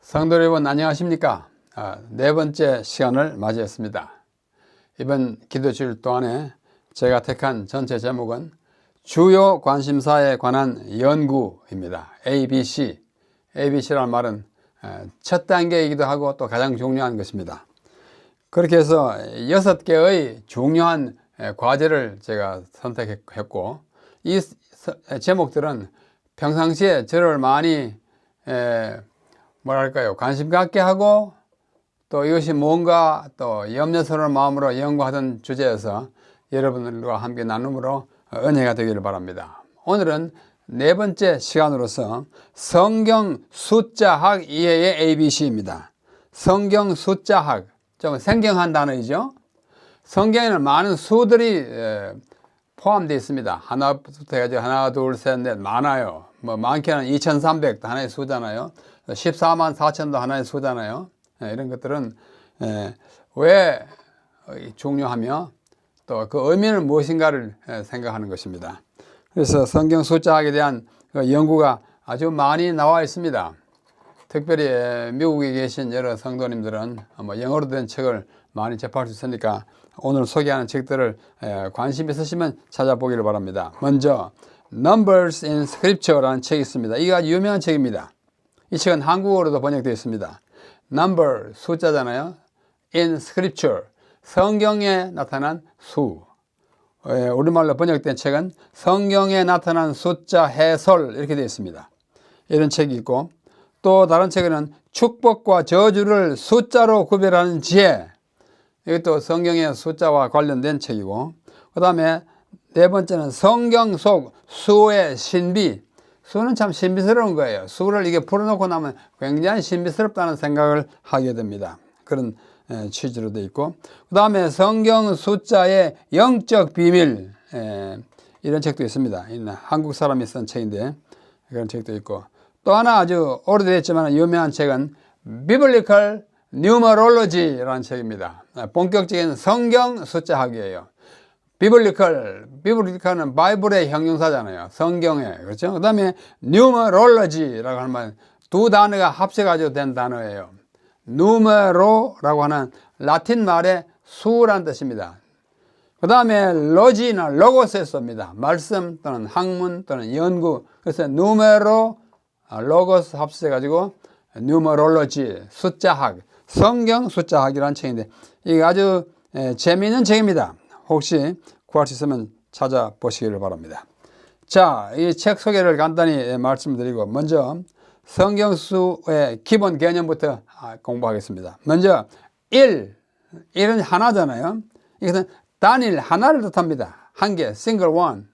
성도 여러분 안녕하십니까? 네 번째 시간을 맞이했습니다. 이번 기도주일 동안에 제가 택한 전체 제목은 주요 관심사에 관한 연구입니다. ABC. ABC라는 말은 첫 단계이기도 하고 또 가장 중요한 것입니다. 그렇게 해서 6개의 중요한 과제를 제가 선택했고, 이 제목들은 평상시에 저를 많이 관심 갖게 하고 또 이것이 뭔가 또 염려스러운 마음으로 연구하던 주제여서 여러분들과 함께 나눔으로 은혜가 되기를 바랍니다. 오늘은 네 번째 시간으로서 성경 숫자학 이해의 ABC입니다. 성경 숫자학, 좀 생경한 단어이죠. 성경에는 많은 수들이 포함되어 있습니다. 하나부터 해가지고 하나, 둘, 셋, 넷 많아요. 많게는 2300도 하나의 수잖아요. 14만 4천도 하나의 수잖아요. 이런 것들은 왜 중요하며 또 그 의미는 무엇인가를 생각하는 것입니다. 그래서 성경 숫자학에 대한 연구가 아주 많이 나와 있습니다. 특별히 미국에 계신 여러 성도님들은 영어로 된 책을 많이 접할 수 있으니까 오늘 소개하는 책들을 관심 있으시면 찾아보기를 바랍니다. 먼저 Numbers in Scripture라는 책이 있습니다. 이게 아주 유명한 책입니다. 이 책은 한국어로도 번역되어 있습니다. Number, 숫자잖아요. In Scripture, 성경에 나타난 수. 우리말로 번역된 책은 성경에 나타난 숫자 해설 이렇게 되어 있습니다. 이런 책이 있고, 또 다른 책에는 축복과 저주를 숫자로 구별하는 지혜. 이것도 성경의 숫자와 관련된 책이고, 그 다음에 네 번째는 성경 속 수의 신비. 수는 참 신비스러운 거예요. 수를 이게 풀어놓고 나면 굉장히 신비스럽다는 생각을 하게 됩니다. 그런 취지로 되어 있고, 그 다음에 성경 숫자의 영적 비밀, 이런 책도 있습니다. 한국 사람이 쓴 책인데 그런 책도 있고, 또 하나 아주 오래됐지만 유명한 책은 Biblical Numerology라는 책입니다. 본격적인 성경 숫자학이에요. 비블리컬은 바이블의 형용사잖아요. 성경에. 그렇죠? 그 다음에 numerology라고 하는 말, 두 단어가 합쳐가지고 된 단어예요. numero라고 하는 라틴 말의 수란 뜻입니다. 그 다음에 로지나 로고스에서 옵니다. 말씀 또는 학문 또는 연구. 그래서 numero, 로고스 합쳐가지고 numerology, 숫자학, 성경 숫자학이라는 책인데 이게 아주 재미있는 책입니다. 혹시 구할 수 있으면 찾아보시기를 바랍니다. 자, 이 책 소개를 간단히 말씀드리고 먼저 성경수의 기본 개념부터 공부하겠습니다. 먼저 1은 하나잖아요. 이것은 단일 하나를 뜻합니다. 한 개, single one.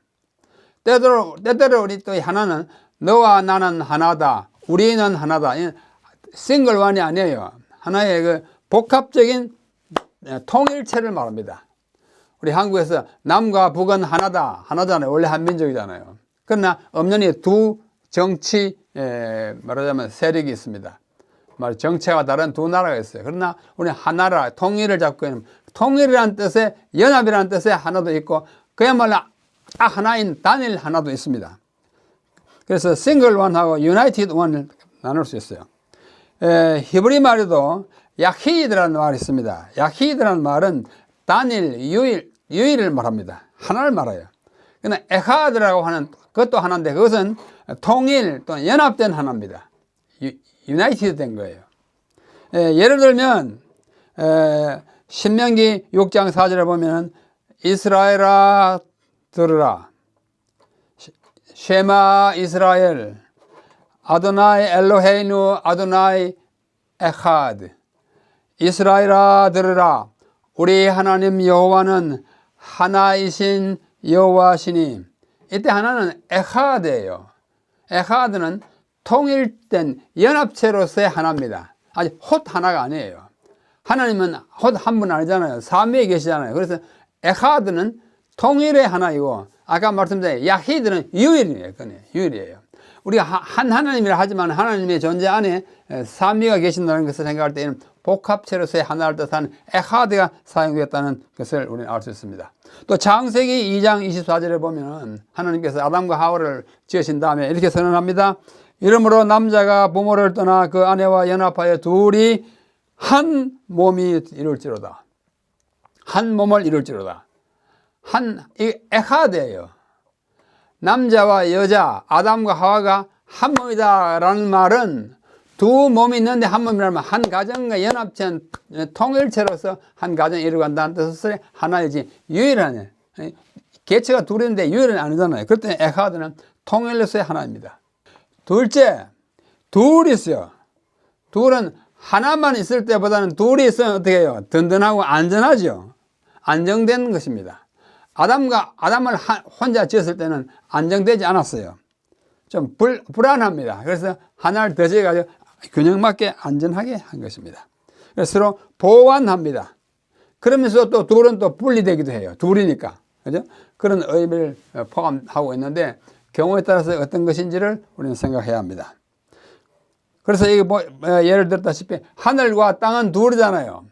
때때로 우리 또 하나는 너와 나는 하나다, 우리는 하나다. single one이 아니에요. 하나의 그 복합적인 통일체를 말합니다. 우리 한국에서 남과 북은 하나잖아요. 원래 한민족이잖아요. 그러나 엄연히 두 정치, 말하자면 세력이 있습니다. 정체가 다른 두 나라가 있어요. 그러나 우리 하나라, 통일을 잡고 있는, 통일이라는 뜻의, 연합이라는 뜻의 하나도 있고, 그야말로 딱 하나인 단일 하나도 있습니다. 그래서 single one하고 united one을 나눌 수 있어요. 히브리 말에도 야히드라는 말이 있습니다. 야히드라는 말은 단일, 유일을 말합니다. 하나를 말해요. 그러나 에하드라고 하는 그것도 하나인데 그것은 통일 또는 연합된 하나입니다. 유나이티드 된 거예요. 예를 들면 신명기 6장 4절에 보면 이스라엘아 들으라 쉐마 이스라엘 아도나이 엘로헤이누 아도나이 에하드 이스라엘아 들으라 우리 하나님 여호와는 하나이신 여호와시니. 이때 하나는 에하드예요. 에하드는 통일된 연합체로서의 하나입니다. 아직 헛 하나가 아니에요. 하나님은 헛 한 분 아니잖아요. 삼위에 계시잖아요. 그래서 에하드는 통일의 하나이고, 아까 말씀드린 야히드는 유일이에요. 유일이에요. 우리가 한 하나님이라 하지만 하나님의 존재 안에 삼위가 계신다는 것을 생각할 때는 복합체로서의 하나를 뜻하는 에하드가 사용되었다는 것을 우리는 알 수 있습니다. 또 창세기 2장 24절에 보면 하나님께서 아담과 하와를 지으신 다음에 이렇게 선언합니다. 이러므로 남자가 부모를 떠나 그 아내와 연합하여 둘이 한 몸이 이룰지로다. 한 몸을 이룰지로다. 이 에카드예요. 남자와 여자, 아담과 하와가 한 몸이다라는 말은 두 몸이 있는데 한 몸이라면 한 가정과 연합된 통일체로서 한 가정을 이루간다는 뜻으로 하나이지 유일하네. 개체가 둘인데 유일은 아니잖아요. 그럴 때 에카드는 통일로서의 하나입니다. 둘째, 둘이 있어요. 둘은 하나만 있을 때보다는 둘이 있으면 어떻게 해요? 든든하고 안전하죠. 안정된 것입니다. 아담을 혼자 지었을 때는 안정되지 않았어요. 좀 불안합니다. 그래서 하나를 더 지어가지고 균형 맞게 안전하게 한 것입니다. 그래서 서로 보완합니다. 그러면서 또 둘은 또 분리되기도 해요. 둘이니까. 그죠? 그런 의미를 포함하고 있는데 경우에 따라서 어떤 것인지를 우리는 생각해야 합니다. 그래서 이게 예를 들었다시피 하늘과 땅은 둘이잖아요.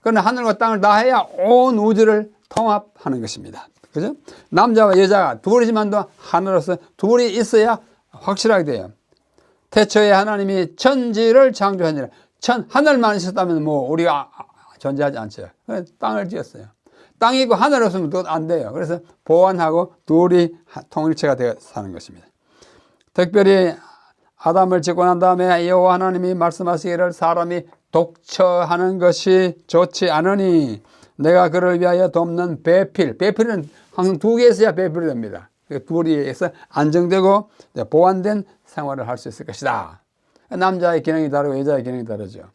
그러나 하늘과 땅을 다 해야 온 우주를 통합하는 것입니다. 그죠? 남자와 여자가 둘이지만도 하나로서 둘이 있어야 확실하게 돼요. 태초에 하나님이 천지를 창조하니라. 하늘만 있었다면 우리가 존재하지 않죠. 땅을 지었어요. 땅이 있고 하늘 없으면 또 안 돼요. 그래서 보완하고 둘이 통일체가 되어 사는 것입니다. 특별히 아담을 짓고 난 다음에 여호와 하나님이 말씀하시기를 사람이 독처하는 것이 좋지 않으니 내가 그를 위하여 돕는 배필은 항상 두 개 있어야 배필이 됩니다. 둘이서 안정되고 보완된 생활을 할 수 있을 것이다. 남자의 기능이 다르고 여자의 기능이 다르죠.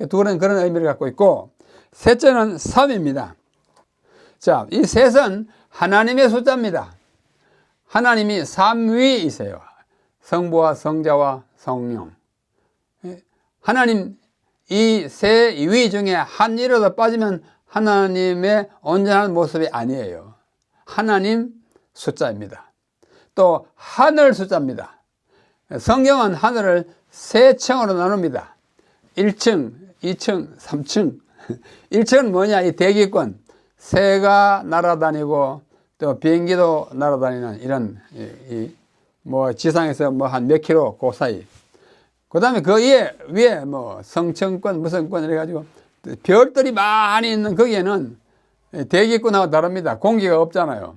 둘은 그런 의미를 갖고 있고, 셋째는 3입니다. 자, 이 셋은 하나님의 숫자입니다. 하나님이 삼위이세요. 성부와 성자와 성령. 하나님 이 세 위 중에 한 이라도 빠지면 하나님의 온전한 모습이 아니에요. 하나님 숫자입니다. 또 하늘 숫자입니다. 성경은 하늘을 세 층으로 나눕니다. 1층, 2층, 3층. 1층은 뭐냐? 이 대기권. 새가 날아다니고 또 비행기도 날아다니는 이런 지상에서 한 몇 킬로 그 사이. 그 다음에 그 위에 성층권, 무성권 이래가지고 별들이 많이 있는 거기에는 대기권하고 다릅니다. 공기가 없잖아요.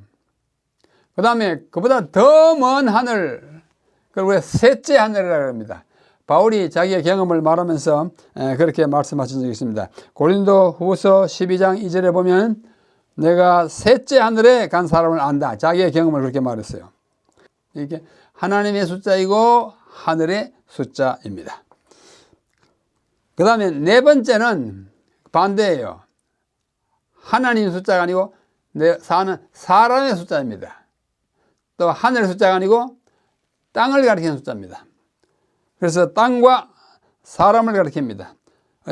그 다음에 그보다 더 먼 하늘, 그걸 우리가 셋째 하늘이라고 합니다. 바울이 자기의 경험을 말하면서 그렇게 말씀하신 적이 있습니다. 고린도 후서 12장 2절에 보면 내가 셋째 하늘에 간 사람을 안다. 자기의 경험을 그렇게 말했어요. 이게 하나님의 숫자이고 하늘의 숫자입니다. 그 다음에 네 번째는 반대예요. 하나님 숫자가 아니고 사람의 숫자입니다. 또 하늘의 숫자가 아니고 땅을 가리키는 숫자입니다. 그래서 땅과 사람을 가리킵니다.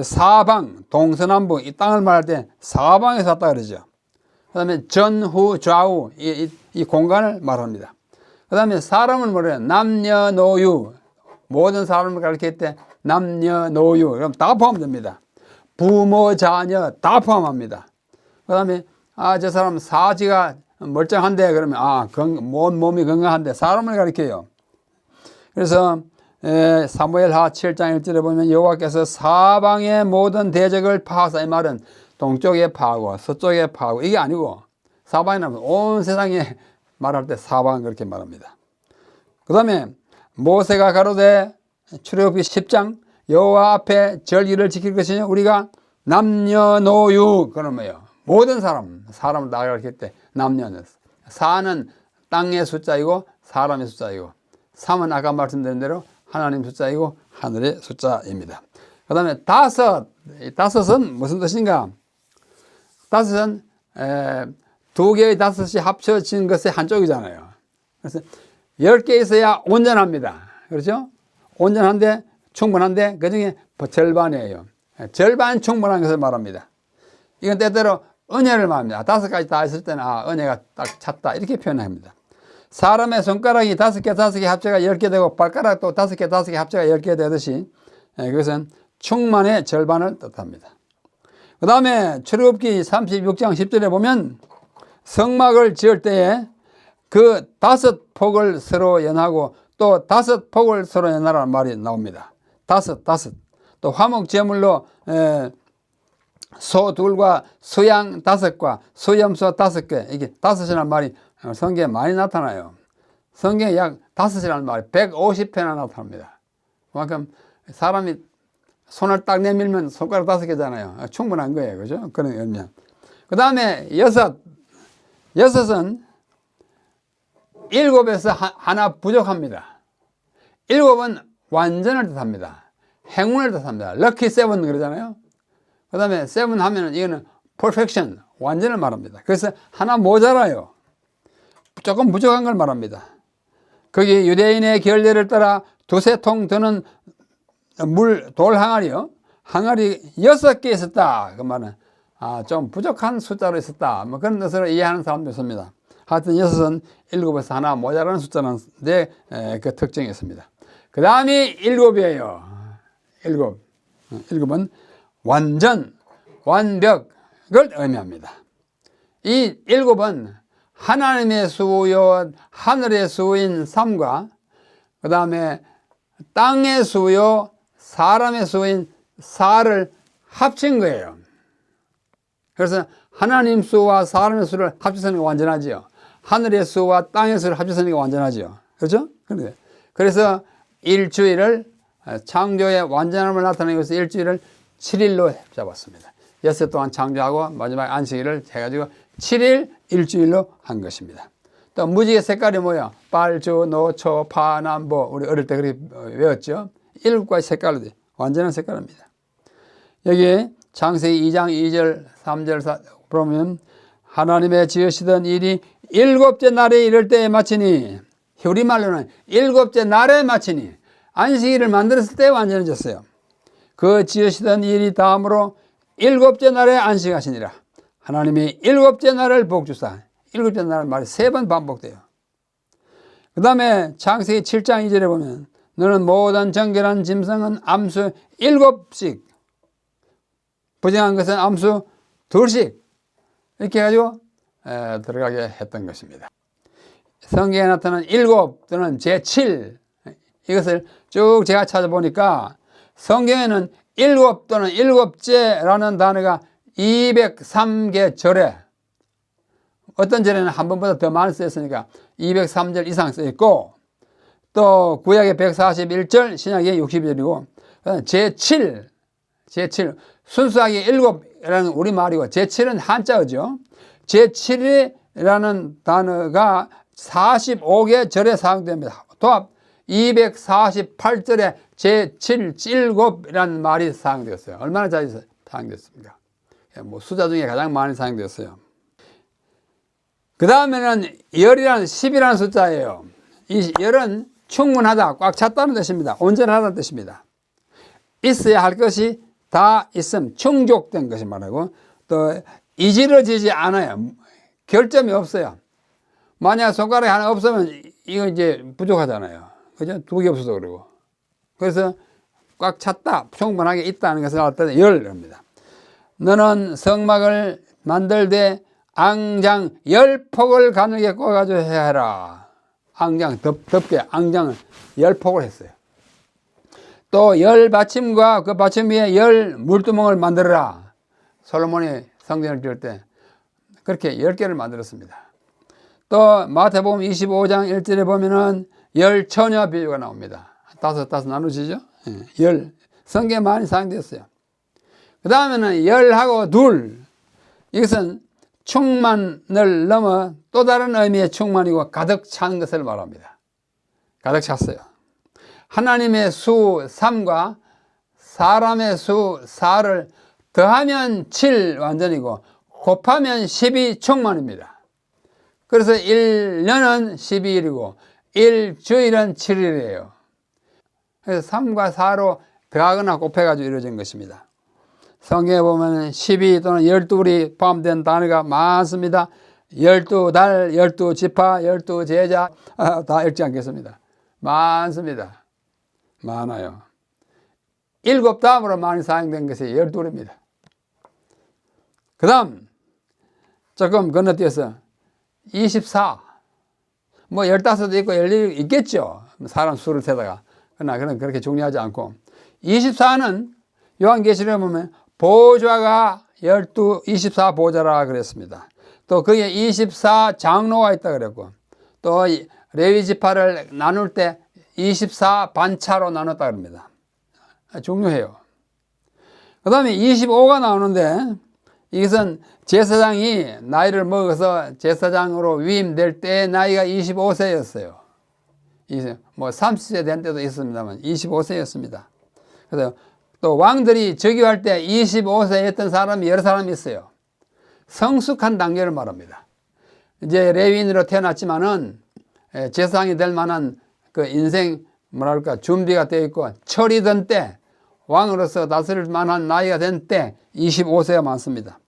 사방, 동서남북, 이 땅을 말할 때 사방에서 왔다 그러죠. 그 다음에 전후, 좌우, 이 공간을 말합니다. 그 다음에 사람은 뭐래요? 남녀노유. 모든 사람을 가리킬 때 남녀노유. 그럼 다 포함됩니다. 부모, 자녀 다 포함합니다. 그 다음에 저 사람 사지가 멀쩡한데 그러면 몸이 건강한데 사람을 가리켜요. 그래서 사무엘하 7장 1절에 보면 여호와께서 사방의 모든 대적을 파하사, 이 말은 동쪽에 파하고 서쪽에 파하고 이게 아니고 사방이라면 온 세상에 말할 때 사방 그렇게 말합니다. 그 다음에 모세가 가로되 출애굽기 10장 여호와 앞에 절기를 지킬 것이니 우리가 남녀노유, 그러면 뭐예요? 모든 사람을 다 가리킬 때 남녀는, 사는 땅의 숫자이고 사람의 숫자이고, 3은 아까 말씀드린 대로 하나님 숫자이고 하늘의 숫자입니다. 그 다음에 다섯은 무슨 뜻인가? 다섯은 두 개의 다섯이 합쳐진 것의 한쪽이잖아요. 그래서 10개 있어야 온전합니다. 그렇죠? 온전한데 충분한데 그 중에 절반이에요. 절반 충분한 것을 말합니다. 이건 때때로 은혜를 말합니다. 5가지 다 했을 때는 은혜가 딱 찼다 이렇게 표현합니다. 사람의 손가락이 5개 합쳐가 10개 되고 발가락도 5개 합쳐가 10개 되듯이 그것은 충만의 절반을 뜻합니다. 그 다음에 출애굽기 36장 10절에 보면 성막을 지을 때에 그 5폭을 서로 연하고 또 5폭을 서로 내놔라는 말이 나옵니다. 5. 또 화목제물로 소 2과 수양 5과 수염소 5개, 이게 5이라는 말이 성경에 많이 나타나요. 성경에 약 5이라는 말이 150회나 나타납니다. 그만큼 사람이 손을 딱 내밀면 손가락 5개잖아요. 충분한 거예요. 그죠? 그런 의미면. 그 다음에 6. 6은 7에서 하나 부족합니다. 7은 완전을 뜻합니다. 행운을 뜻합니다. 럭키 7 그러잖아요. 그 다음에 7 하면은 이거는 perfection, 완전을 말합니다. 그래서 하나 모자라요. 조금 부족한 걸 말합니다. 거기 유대인의 결례를 따라 2-3통 드는 돌 항아리요. 항아리 6개 있었다. 그 말은 좀 부족한 숫자로 있었다. 뭐 그런 뜻으로 이해하는 사람도 있습니다. 하여튼 6은 7에서 하나 모자라는 숫자는 그 특징이 있습니다. 그 다음이 7이에요. 7은 완전, 완벽을 의미합니다. 이 7은 하나님의 수요, 하늘의 수인 3과 그 다음에 땅의 수요, 사람의 수인 4를 합친 거예요. 그래서 하나님 수와 사람의 수를 합쳐서는 완전하지요. 하늘의 수와 땅의 수를 합쳐서는 완전하지요. 그렇죠? 그래서 일주일을 창조의 완전함을 나타내기 위해서 일주일을 7일로 잡았습니다. 6일 동안 창조하고 마지막 안식일을 해가지고 7일 일주일로 한 것입니다. 또 무지개 색깔이 뭐야? 빨주, 노초, 파, 남보. 우리 어릴 때 그렇게 외웠죠? 7가지 색깔로 돼. 완전한 색깔입니다. 여기 창세기 2장 2절 3절 보면 하나님의 지으시던 일이 7째 날에 이를 때에 마치니, 우리말로는 7째 날에 마치니, 안식일을 만들었을 때 완전해졌어요. 그 지으시던 일이 다음으로 7째 날에 안식하시니라. 하나님이 7째 날을 복주사. 7째 날 말이 3번 반복돼요. 그 다음에 창세기 7장 2절에 보면 너는 모든 정결한 짐승은 암수 7씩, 부정한 것은 암수 2씩 이렇게 해가지고 들어가게 했던 것입니다. 성경에 나타난 7 또는 제7, 이것을 쭉 제가 찾아보니까 성경에는 7 또는 7째라는 단어가 203개 절에, 어떤 절에는 한 번보다 더 많이 쓰였으니까 203절 이상 쓰였고, 또 구약의 141절, 신약의 60절이고, 제7, 순수하게 7이라는 우리말이고, 제7은 한자어죠. 제7이라는 단어가 45개 절에 사용됩니다. 도합 248절에 제7, 찔곱이라는 말이 사용되었어요. 얼마나 자주 사용됐습니까? 뭐 숫자 중에 가장 많이 사용되었어요. 그 다음에는 열이라는 10이라는 숫자예요. 이 열은 충분하다, 꽉 찼다는 뜻입니다. 온전하다는 뜻입니다. 있어야 할 것이 다 있음, 충족된 것이 말하고, 또 이지러지지 않아요. 결점이 없어요. 만약 손가락이 하나 없으면 이거 이제 부족하잖아요. 그죠? 2개 없어서 그러고. 그래서 꽉 찼다, 충분하게 있다는 것을 알 때 열입니다. 너는 성막을 만들되 앙장 10폭을 가늘게 꽂아가지고 해야 해라. 앙장, 덮게 앙장을 10폭을 했어요. 또 열 받침과 그 받침 위에 열 물두멍을 만들어라. 솔로몬이 성전을 지을 때 그렇게 10개를 만들었습니다. 또 마태복음 25장 1절에 보면은 열 처녀 비유가 나옵니다. 5 나누시죠? 열. 성경에 많이 사용되었어요. 그 다음에는 열하고 둘. 이것은 충만을 넘어 또 다른 의미의 충만이고 가득 찬 것을 말합니다. 가득 찼어요. 하나님의 수 3과 사람의 수 4를 더하면 7 완전이고 곱하면 12 충만입니다. 그래서 1년은 12일이고 일주일은 7일이에요. 그래서 3과 4로 더하거나 곱해가지고 이루어진 것입니다. 성경에 보면 12 또는 12이 포함된 단어가 많습니다. 12달, 12지파, 12제자 다 읽지 않겠습니다. 많습니다. 많아요. 7 다음으로 많이 사용된 것이 12입니다. 그 다음 조금 건너뛰어서 24, 뭐 15도 있고 11도 있겠죠. 사람 수를 세다가. 그러나 그는 그렇게 중요하지 않고 24는 요한계시록에 보면 보좌가 24 보좌라 그랬습니다. 또 거기에 24 장로가 있다 그랬고 또 레위 지파를 나눌 때 24 반차로 나눴다 그럽니다. 중요해요. 그 다음에 25가 나오는데 이것은 제사장이 나이를 먹어서 제사장으로 위임될 때의 나이가 25세였어요. 뭐 30세 된 때도 있습니다만 25세였습니다. 그래서 또 왕들이 즉위할 때 25세였던 사람이 여러 사람이 있어요. 성숙한 단계를 말합니다. 이제 레위인으로 태어났지만은 제사장이 될 만한 그 인생 뭐랄까 준비가 되어 있고 철이 든 때 왕으로서 다스릴 만한 나이가 된 때 25세가 많습니다.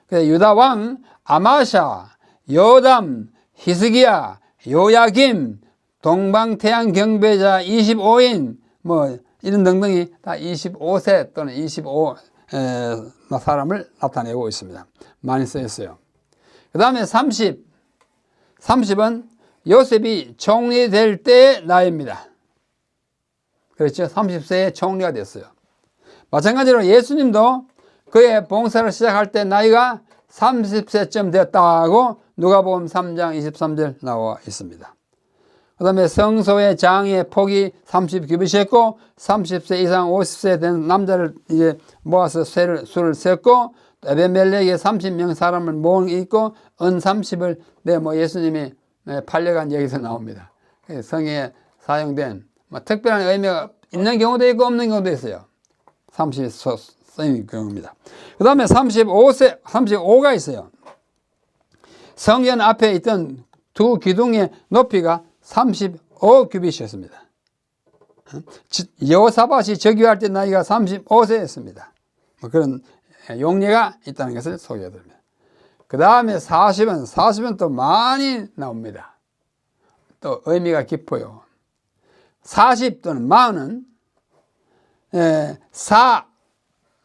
그래서 유다 왕 아마샤, 요담, 히스기야, 요야김, 동방태양 경배자 25인 뭐 이런 등등이 다 25세 또는 25 사람을 나타내고 있습니다. 많이 쓰였어요. 그 다음에 30은 요셉이 총리 될 때의 나이입니다. 그렇죠. 30세에 총리가 됐어요. 마찬가지로 예수님도 그의 봉사를 시작할 때 나이가 30세쯤 됐다고 누가복음 3장 23절 나와 있습니다. 그 다음에 성소의 장의 폭이 30규빗이었고 30세 이상 50세 된 남자를 이제 모아서 수를 셌고 에베멜렉에 30명 사람을 모은 게 있고 은 30을 예수님이 팔려간 얘기에서 나옵니다. 성에 사용된 특별한 의미가 있는 경우도 있고 없는 경우도 있어요. 30 쓰인 경우입니다. 그 다음에 35가 있어요. 성전 앞에 있던 두 기둥의 높이가 35규빗이었습니다. 여호사밧이 즉위할 때 나이가 35세였습니다. 그런 용례가 있다는 것을 소개해드립니다. 그 다음에 40은 또 많이 나옵니다. 또 의미가 깊어요. 40 또는 40은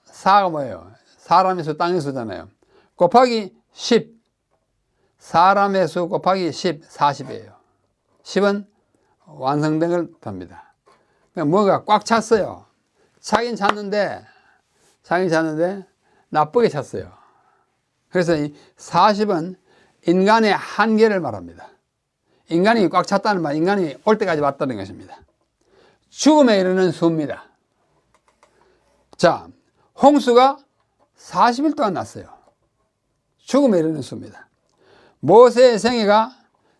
사가 뭐예요? 사람의 수, 땅의 수잖아요. 곱하기 10. 사람의 수 곱하기 10, 40이에요. 10은 완성된 걸 답니다. 뭔가 꽉 찼어요. 차긴 찼는데 나쁘게 찼어요. 그래서 이 40은 인간의 한계를 말합니다. 인간이 꽉 찼다는 말, 인간이 올 때까지 왔다는 것입니다. 죽음에 이르는 수입니다. 자, 홍수가 40일 동안 났어요. 죽음에 이르는 수입니다. 모세의 생애가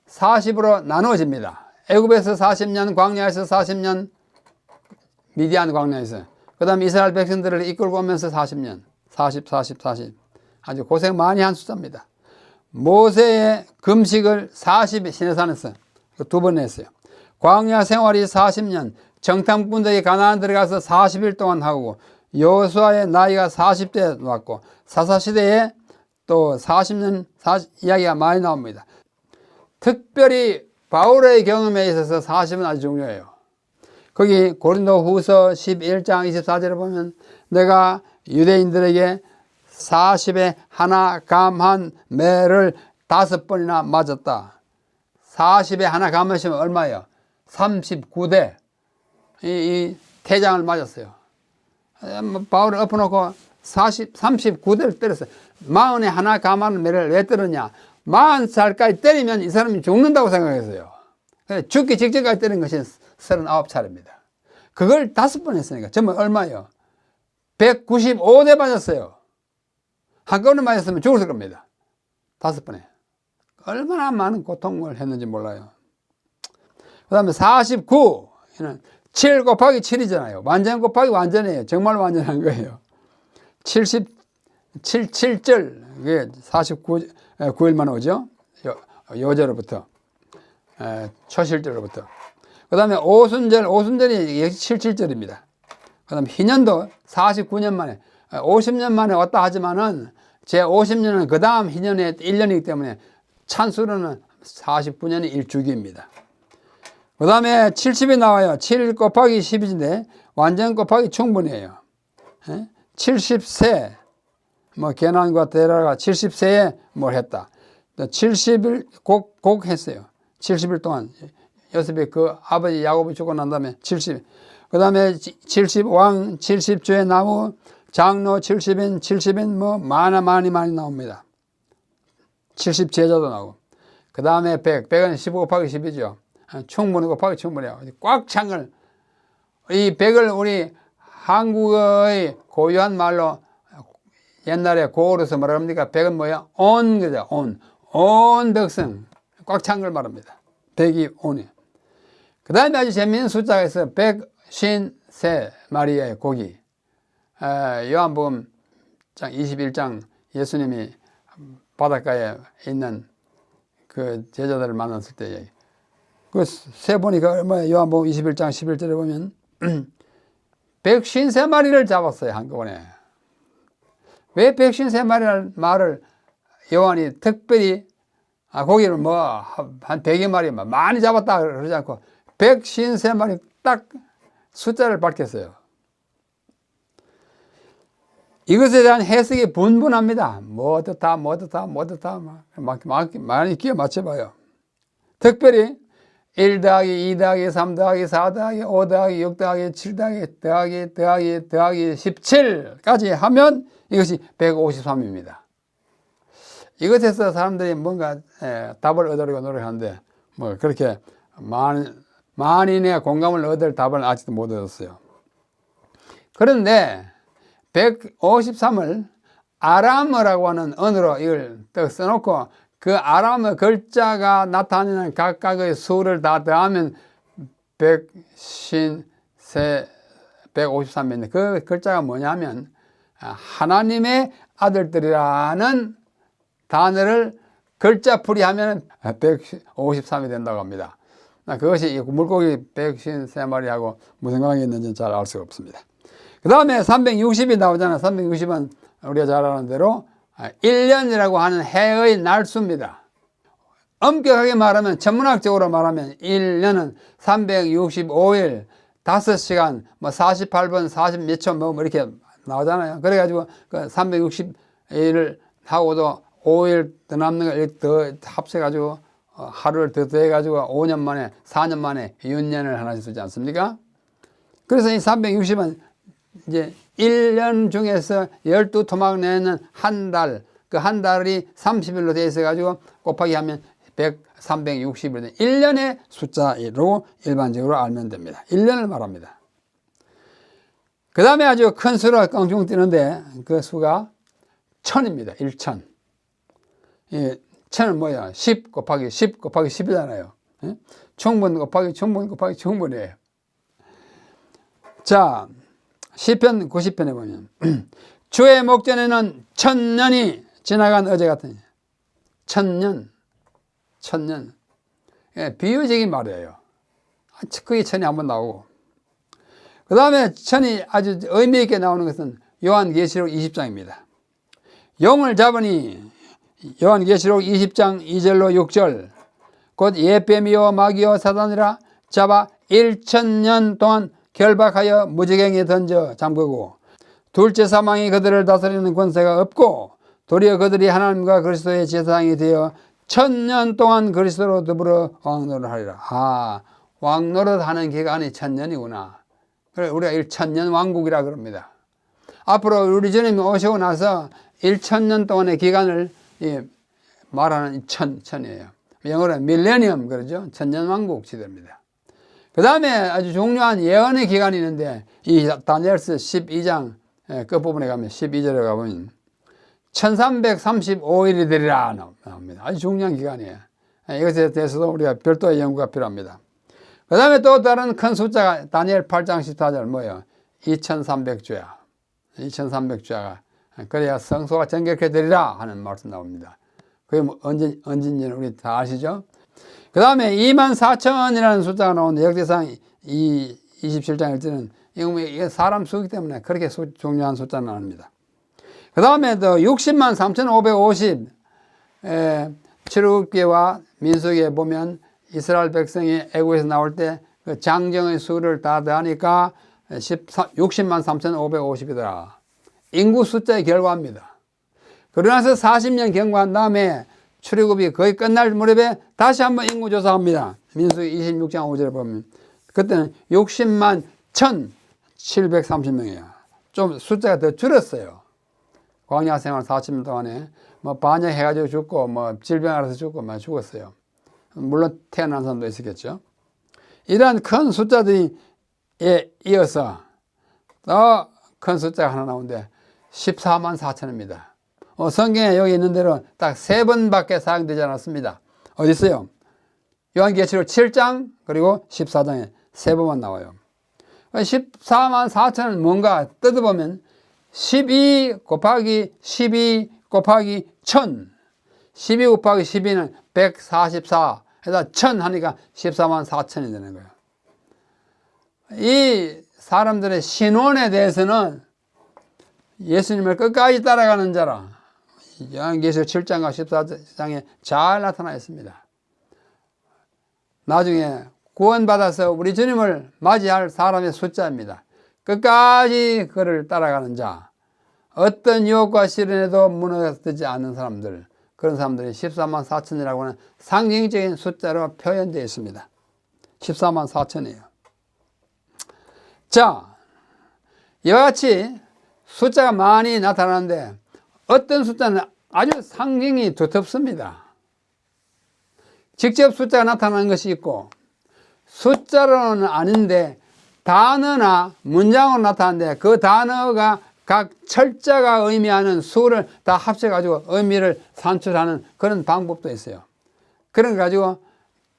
40으로 나누어집니다. 애굽에서 40년, 광야에서 40년, 미디안 광야에서. 그 다음에 이스라엘 백성들을 이끌고 오면서 40년, 40. 아주 고생 많이 한 숫자입니다. 모세의 금식을 40일 시내산에서 두 번 했어요. 광야 생활이 40년, 정탐꾼들이 가나안 들어가서 40일 동안 하고, 여호수아의 나이가 40대에 왔고, 사사시대에 또 40년 이야기가 많이 나옵니다. 특별히 바울의 경험에 있어서 40은 아주 중요해요. 거기 고린도후서 11장 24절에 보면 내가 유대인들에게 40에 하나 감한 매를 5번이나 맞았다. 40에 하나 감으시면 얼마예요? 39대 이 태장을 맞았어요. 바울을 엎어놓고 39대를 때렸어요. 40에 하나 감한 매를 왜 때렸냐? 40살까지 때리면 이 사람이 죽는다고 생각했어요. 죽기 직전까지 때린 것이 39차례입니다. 그걸 5번 했으니까 전부 얼마예요? 195대 맞았어요. 한꺼번에 맞았으면 죽었을 겁니다. 5번에. 얼마나 많은 고통을 했는지 몰라요. 그 다음에 49. 7 곱하기 7이잖아요. 완전 곱하기 완전이에요. 정말 완전한 거예요. 7절. 이게 49일만 오죠. 요절로부터. 초실절로부터. 그 다음에 오순절이 역시 77절입니다. 그 다음에 희년도 49년 만에, 50년 만에 왔다 하지만은 제 50년은 그 다음 희년에 1년이기 때문에 찬수로는 49년이 1주기입니다. 그 다음에 70이 나와요. 7 곱하기 10인데 완전 곱하기 충분해요. 70세, 개난과 데라가 70세에 뭘 했다. 70일 곡 했어요. 70일 동안 요셉이 그 아버지 야곱이 죽고 난 다음에 70, 그 다음에 70왕, 70주의 나무, 장로 70인 뭐 많이 나옵니다. 70제자도 나오고. 그 다음에 100은 15 곱하기 10이죠. 충분히 곱하기 충분해요. 꽉 찬 걸, 이 100을 우리 한국어의 고유한 말로 옛날에 고어로서 뭐라 합니까? 100은 뭐야? 온 그죠? 온 백성. 꽉 찬 걸 말합니다. 100이 온이에요. 그 다음에 아주 재미있는 숫자가 있어요. 153마리의 고기. 요한복음 21장 예수님이 바닷가에 있는 그 제자들을 만났을 때 얘기. 그 세 보니까 뭐야? 요한복음 21장 11절에 보면 153마리를 잡았어요, 한꺼번에. 왜 153마리라는 말을 요한이 특별히 고기를 뭐 한 100여 마리 많이 잡았다 그러지 않고 153마리 딱 숫자를 밝혔어요. 이것에 대한 해석이 분분합니다. 뭐 어떻다 많이 끼워 맞춰봐요. 특별히 1 더하기 2 더하기 3 더하기 4 더하기 5 더하기 6 더하기 7 더하기 17까지 하면 이것이 153입니다. 이것에서 사람들이 뭔가 답을 얻으려고 노력하는데 뭐 그렇게 만인의 공감을 얻을 답을 아직도 못 얻었어요. 그런데 153을 아람어라고 하는 언어로 이걸 딱 써놓고 그 아람어 글자가 나타내는 각각의 수를 다 더하면 153인데 그 글자가 뭐냐면 하나님의 아들들이라는 단어를 글자풀이 하면 153이 된다고 합니다. 그것이 물고기 153마리하고 무슨 관계가 있는지는 잘 알 수가 없습니다. 그 다음에 360이 나오잖아요. 360은 우리가 잘 아는 대로 1년이라고 하는 해의 날수입니다. 엄격하게 말하면, 천문학적으로 말하면 1년은 365일, 5시간, 뭐 48분, 40 몇 초, 뭐 이렇게 나오잖아요. 그래가지고 그 360일을 하고도 5일 더 남는 걸 더 합쳐가지고 하루를 더 더해가지고 5년 만에, 4년 만에 윤년을 하나씩 쓰지 않습니까? 그래서 이 360은 이제 1년 중에서 12토막 내는 한 달, 그 한 달이 30일로 되어 있어가지고 곱하기 하면 360일 된 1년의 숫자로 일반적으로 알면 됩니다. 1년을 말합니다. 그 다음에 아주 큰 수로 깡총 뛰는데 그 수가 1000입니다. 1000. 예, 1000은 뭐야? 10 곱하기 10 곱하기 10이잖아요. 예? 충분 곱하기 충분 곱하기 충분이에요. 자, 시편 90편에 보면 주의 목전에는 1000년이 지나간 어제 같으니 1000년 예, 비유적인 말이에요. 그게 1000이 한번 나오고 그 다음에 1000이 아주 의미 있게 나오는 것은 요한계시록 20장입니다. 용을 잡으니 요한계시록 20장 2절로 6절 곧 예뱀이요 마귀요 사단이라 잡아 1000년 동안 결박하여 무지갱에 던져 잠그고 둘째 사망이 그들을 다스리는 권세가 없고 도리어 그들이 하나님과 그리스도의 제사장이 되어 1000년 동안 그리스도로 더불어 왕노릇 하리라. 아, 왕노릇 하는 기간이 1000년이구나. 그래, 우리가 1000년 왕국이라 그럽니다. 앞으로 우리 주님이 오시고 나서 1000년 동안의 기간을 말하는 천이에요. 영어로는 밀레니엄 그러죠. 1000년 왕국 시대입니다. 그 다음에 아주 중요한 예언의 기간이 있는데 이 다니엘서 12장 끝부분에 가면 12절에 가보면 1335일이 되리라 나옵니다. 아주 중요한 기간이에요. 이것에 대해서도 우리가 별도의 연구가 필요합니다. 그 다음에 또 다른 큰 숫자가 다니엘 8장 14절 뭐예요? 2300주야. 2300주야가 그래야 성소가 정결케 되리라 하는 말씀 나옵니다. 그게 뭐 언제인지는 우리 다 아시죠? 그 다음에 24,000이라는 숫자가 나오는데 역대상 27장 1절은 이게 사람 수이기 때문에 그렇게 중요한 숫자는 아닙니다. 그 다음에 또 603,550 출애굽기와 민수기에 보면 이스라엘 백성이 애국에서 나올 때 그 장정의 수를 다 더하니까 603,550이더라. 인구 숫자의 결과입니다. 그러고 나서 40년 경과한 다음에 출애굽이 거의 끝날 무렵에 다시 한번 인구조사합니다. 민수기 26장 5절에 보면 그때는 60만 1,730명이에요. 좀 숫자가 더 줄었어요. 광야 생활 40년 동안에 뭐 반역해가지고 죽고 뭐 질병 알아서 죽고 막 죽었어요. 물론 태어난 사람도 있었겠죠. 이러한 큰 숫자들에 이어서 더 큰 숫자가 하나 나오는데 14만 4천입니다. 성경에 여기 있는 대로 딱 3번밖에 사용되지 않았습니다. 어디 있어요? 요한계시록 7장 그리고 14장에 3번만 나와요. 14만 4천은 뭔가 뜯어보면 12 곱하기 12 곱하기 1000 12 곱하기 12는 144 해서 1000 하니까 14만 4천이 되는 거예요. 이 사람들의 신원에 대해서는 예수님을 끝까지 따라가는 자라 요한계시록 7장과 14장에 잘 나타나 있습니다. 나중에 구원받아서 우리 주님을 맞이할 사람의 숫자입니다. 끝까지 그를 따라가는 자, 어떤 유혹과 시련에도 무너지지 않는 사람들, 그런 사람들이 14만 4천이라고 하는 상징적인 숫자로 표현되어 있습니다. 14만 4천이에요. 자, 이와 같이 숫자가 많이 나타나는데 어떤 숫자는 아주 상징이 두텁습니다. 직접 숫자가 나타나는 것이 있고 숫자로는 아닌데 단어나 문장으로 나타나는데 그 단어가 각 철자가 의미하는 수를 다 합쳐가지고 의미를 산출하는 그런 방법도 있어요. 그런 거 가지고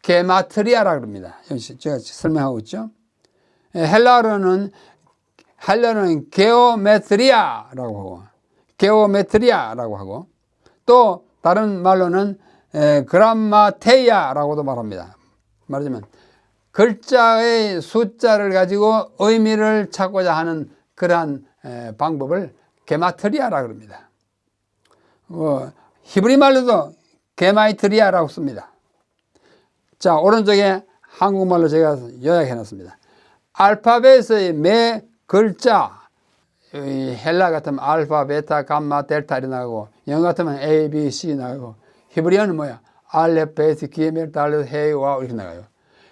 게마트리아라고 합니다. 제가 설명하고 있죠. 헬라어로는 게오메트리아라고 하고 게오메트리아라고 하고 또 다른 말로는 그람마테이아라고도 말합니다. 말하자면 글자의 숫자를 가지고 의미를 찾고자 하는 그러한 방법을 게마트리아라고 합니다. 히브리 말로도 게마이트리아라고 씁니다. 자, 오른쪽에 한국말로 제가 요약해 놨습니다. 알파벳의 매 글자, 헬라 같으면 알파, 베타, 감마, 델타 이렇게 나가고 영어 같으면 A, B, C 나가고 히브리어는 뭐야? 알렙, 베트, 기메, 달렛, 헤이, 와 이렇게 나가요.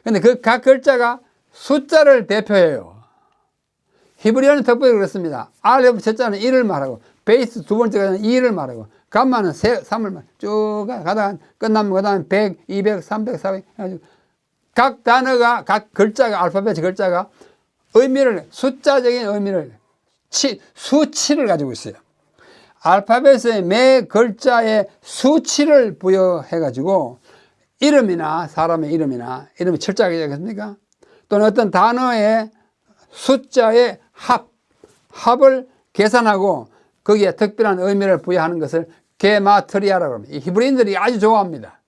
근데 그 각 글자가 숫자를 대표해요. 히브리어는 특별히 그렇습니다. 알렙 첫자는 1을 말하고 베이스 두 번째가 2를 말하고 감마는 3을 말하고 쭉 가다가 끝나면 그 다음에 100, 200, 300, 400 해가지고 각 단어가 각 글자가 알파벳 글자가 의미를 숫자적인 의미를 수치를 가지고 있어요. 알파벳의 매 글자에 수치를 부여해 가지고 이름이나 사람의 이름이 철자가 되겠습니까? 또는 어떤 단어의 숫자의 합을 계산하고 거기에 특별한 의미를 부여하는 것을 게마트리아라고 합니다. 이 히브리인들이 아주 좋아합니다.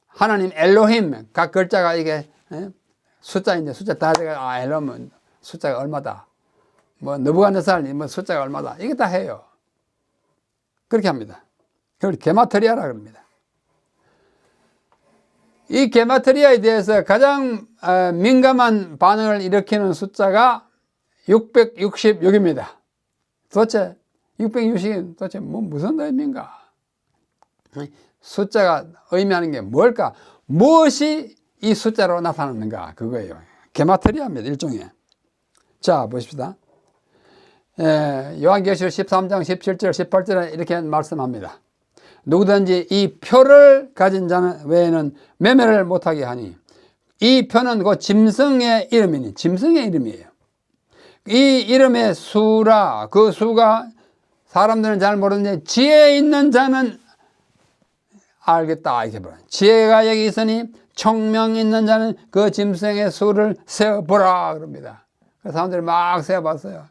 하나님 엘로힘 각 글자가 이게 숫자인데 숫자 다 제가 엘로힘 숫자가 얼마다. 뭐 느부갓네살 뭐 숫자가 얼마다. 이게 다 해요. 그렇게 합니다. 그걸 게마트리아라고 합니다. 이 게마트리아에 대해서 가장 민감한 반응을 일으키는 숫자가 666입니다. 도대체 660이 도대체 무슨 의미인가? 숫자가 의미하는 게 뭘까? 무엇이 이 숫자로 나타나는가? 그거예요. 게마트리아입니다. 일종의. 자, 보십시다. 요한계시록 13장 17절 18절에 이렇게 말씀합니다. 누구든지 이 표를 가진 자는 외에는 매매를 못하게 하니 이 표는 그 짐승의 이름이니 짐승의 이름이에요. 이 이름의 수라 그 수가 사람들은 잘 모르는데 지혜 있는 자는 알겠다 이렇게 봐요. 지혜가 여기 있으니 총명 있는 자는 그 짐승의 수를 세어보라 그럽니다. 사람들이 막 세어봤어요.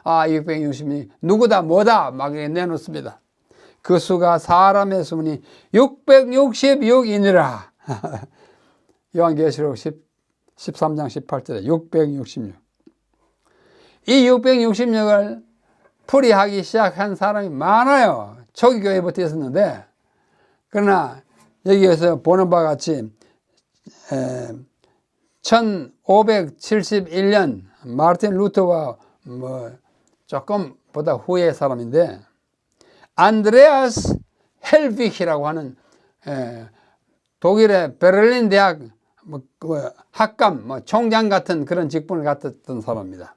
아 660이 누구다 뭐다 막 내놓습니다. 그 수가 사람의 수문이 666이니라. 요한계시록 13장 18절에 666. 이 666을 풀이하기 시작한 사람이 많아요. 초기 교회부터 있었는데 그러나 여기에서 보는 바와 같이 1571년 마르틴 루터와 뭐 조금 보다 후의 사람인데 안드레아스 헬비히라고 하는 독일의 베를린 대학 학감, 총장 같은 그런 직분을 갖았던 사람입니다.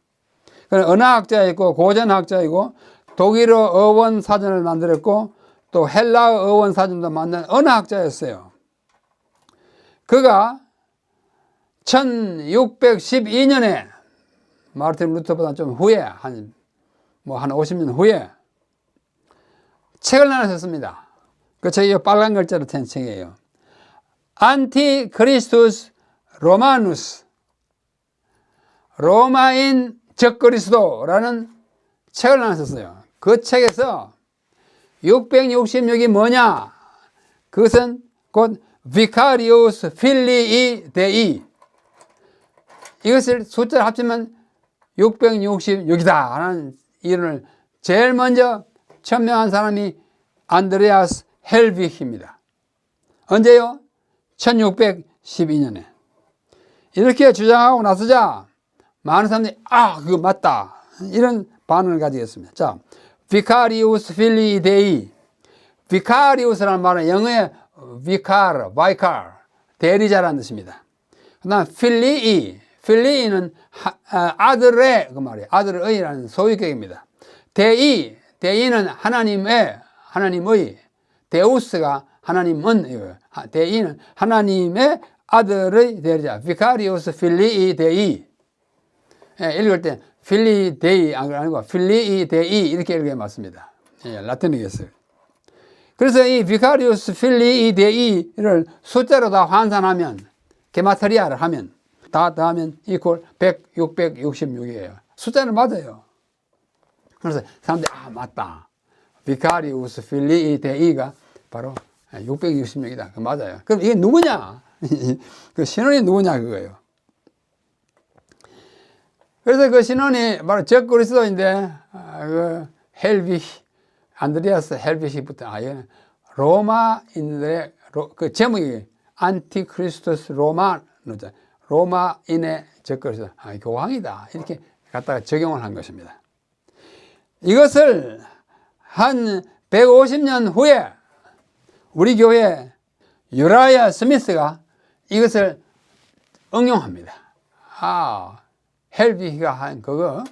언어학자이고 고전학자이고 독일어 어원 사전을 만들었고 또 헬라어 어원 사전도 만든 언어학자였어요. 그가 1612년에 마르틴 루터보다 좀 후에 한 50년 후에 책을 하나 썼습니다. 그 책이 빨간 글자로 된 책이에요. 안티크리스투스 로마누스, 로마인 적그리스도라는 책을 하나 썼어요. 그 책에서 666이 뭐냐? 그것은 곧 Vicarius Filii Dei, 이것을 숫자를 합치면 666이다 하는 이론을 제일 먼저 천명한 사람이 안드레아스 헬비히입니다. 언제요? 1612년에. 이렇게 주장하고 나서자 많은 사람들이 그거 맞다 이런 반응을 가지겠습니다. 자, Vicarius Filii Dei. Vicarius라는 말은 영어의 vicar, 대리자라는 뜻입니다. 그 다음 Filii는 아들의 그 말이에요. 아들의라는 소유격입니다. 데이는 하나님의, 데우스가 하나님은, 데이는 하나님의 아들의 대리자. Vicarius Filii Dei. 읽을 때 Filii Dei 아니고 Filii Dei 이렇게 읽어야 맞습니다. 라틴어겠어요. 그래서 이 Vicarius Filii Dei를 숫자로 다 환산하면, 게마트리아를 하면, 다 더하면 이퀄 666이에요. 숫자는 맞아요. 그래서 사람들이 맞다. Vicarius Filii Dei가 바로 666이다. 맞아요. 그럼 이게 누구냐? 그 신원이 누구냐 그거예요. 그래서 그 신원이 바로 적그리스도인데 그 안드레아스 헬비히부터 로마인들의 그 제목이 안티크리스토스 로마인의 적그리스도, 교황이다 이렇게 갖다가 적용을 한 것입니다. 이것을 한 150년 후에 우리 교회 유라야 스미스가 이것을 응용합니다. 헬비히가 한 그거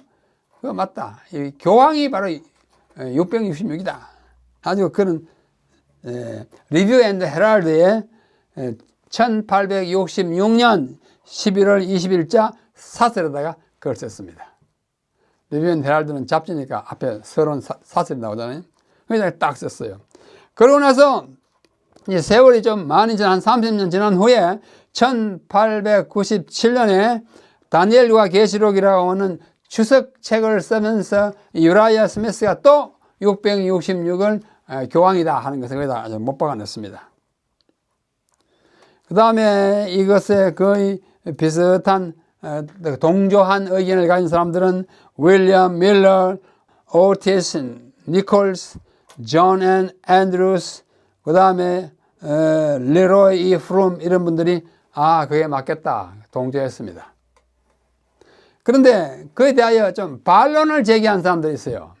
맞다. 이 교황이 바로 666이다. 아주 그런 리뷰 앤드 헤럴드의 1866년 11월 20일자 사설에다가 그걸 썼습니다. 리뷰 앤드 헤럴드는 잡지니까 앞에 서론 사설이 나오잖아요. 그래서 딱 썼어요. 그러고 나서 이제 세월이 좀 많이 지난 한 30년 지난 후에 1897년에 다니엘과 계시록이라고 하는 주석책을 쓰면서 유라야 스미스가 또 666을 교황이다 하는 것을 거기다 못 박아냈습니다. 그 다음에 이것에 거의 비슷한 동조한 의견을 가진 사람들은 윌리엄 밀러, 오티스 니콜스, 존 앤 앤드루스, 그 다음에 레로이 프룸 이런 분들이 그게 맞겠다 동조했습니다. 그런데 그에 대하여 좀 반론을 제기한 사람들이 있어요.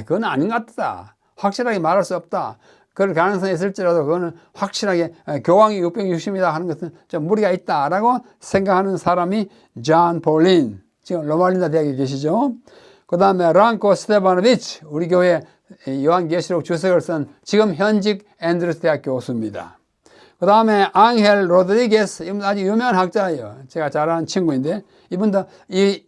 그건 아닌 것 같다. 확실하게 말할 수 없다. 그럴 가능성이 있을지라도 그거는 확실하게 교황이 660이다 하는 것은 좀 무리가 있다라고 생각하는 사람이 존 폴린, 지금 로말린다 대학에 계시죠. 그 다음에 랑코 스테바노비치, 우리 교회 요한계시록 주석을 쓴 지금 현직 앤드루스 대학 교수입니다. 그 다음에 앙헬 로드리게스, 이분 아주 유명한 학자예요. 제가 잘 아는 친구인데 이분도 이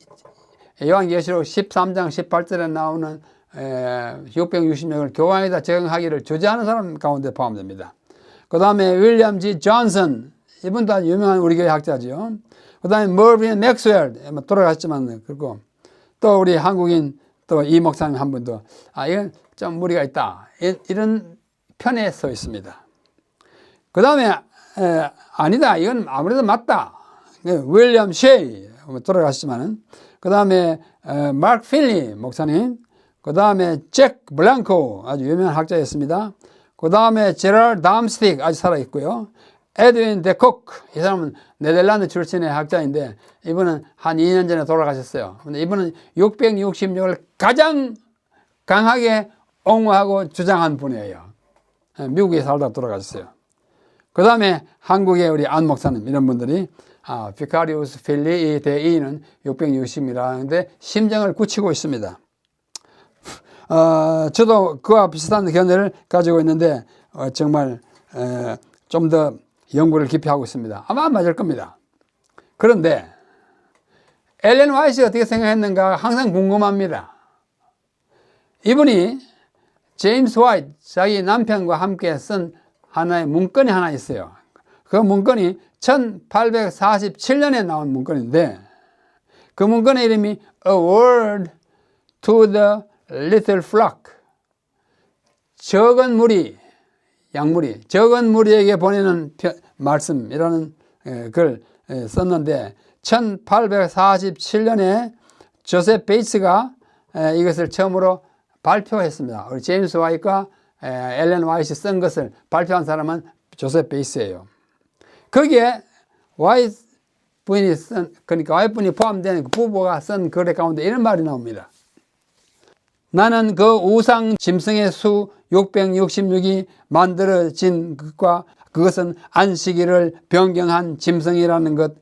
요한계시록 13장 18절에 나오는 660명을 교황에다 적용하기를 주재하는 사람 가운데 포함됩니다. 그 다음에 윌리엄 G. 존슨, 이분도 아주 유명한 우리 교회 학자죠. 그 다음에 머빈 맥스웰, 돌아가셨지만 그리고 또 우리 한국인 또 이 목사님 한 분도 이건 좀 무리가 있다 이런 편에 서 있습니다. 그 다음에 아니다, 이건 아무래도 맞다. 윌리엄 셰이 돌아가셨지만, 그 다음에 마크 필리 목사님, 그 다음에 잭 블랑코 아주 유명한 학자였습니다. 그 다음에 제랄 담스틱 아직 살아있고요. 에드윈 데코크, 이 사람은 네덜란드 출신의 학자인데 이분은 한 2년 전에 돌아가셨어요. 근데 이분은 666을 가장 강하게 옹호하고 주장한 분이에요. 미국에 살다 돌아가셨어요. 그 다음에 한국의 우리 안 목사님 이런 분들이 비카리우스 필리이 데이는 660이라는데 심정을 굳히고 있습니다. 저도 그와 비슷한 견해를 가지고 있는데 정말 좀 더 연구를 깊이 하고 있습니다. 아마 맞을 겁니다. 그런데 엘렌 화이트가 어떻게 생각했는가 항상 궁금합니다. 이분이 제임스 화이트 자기 남편과 함께 쓴 하나의 문건이 하나 있어요. 그 문건이 1847년에 나온 문건인데 그 문건의 이름이 A Word to the Little Flock, 적은 무리, 양무리, 적은 무리에게 보내는 말씀이라는 글 썼는데 1847년에 조셉 베이츠가 이것을 처음으로 발표했습니다. 우리 제임스 화이트가 엘렌 화이트 쓴 것을 발표한 사람은 조셉 베이츠예요. 거기에 화이트 부인이 그러니까 화이트 분이 포함된 부부가 쓴 글 가운데 이런 말이 나옵니다. 나는 그 우상 짐승의 수 666이 만들어진 것과 그것은 안식일을 변경한 짐승이라는 것,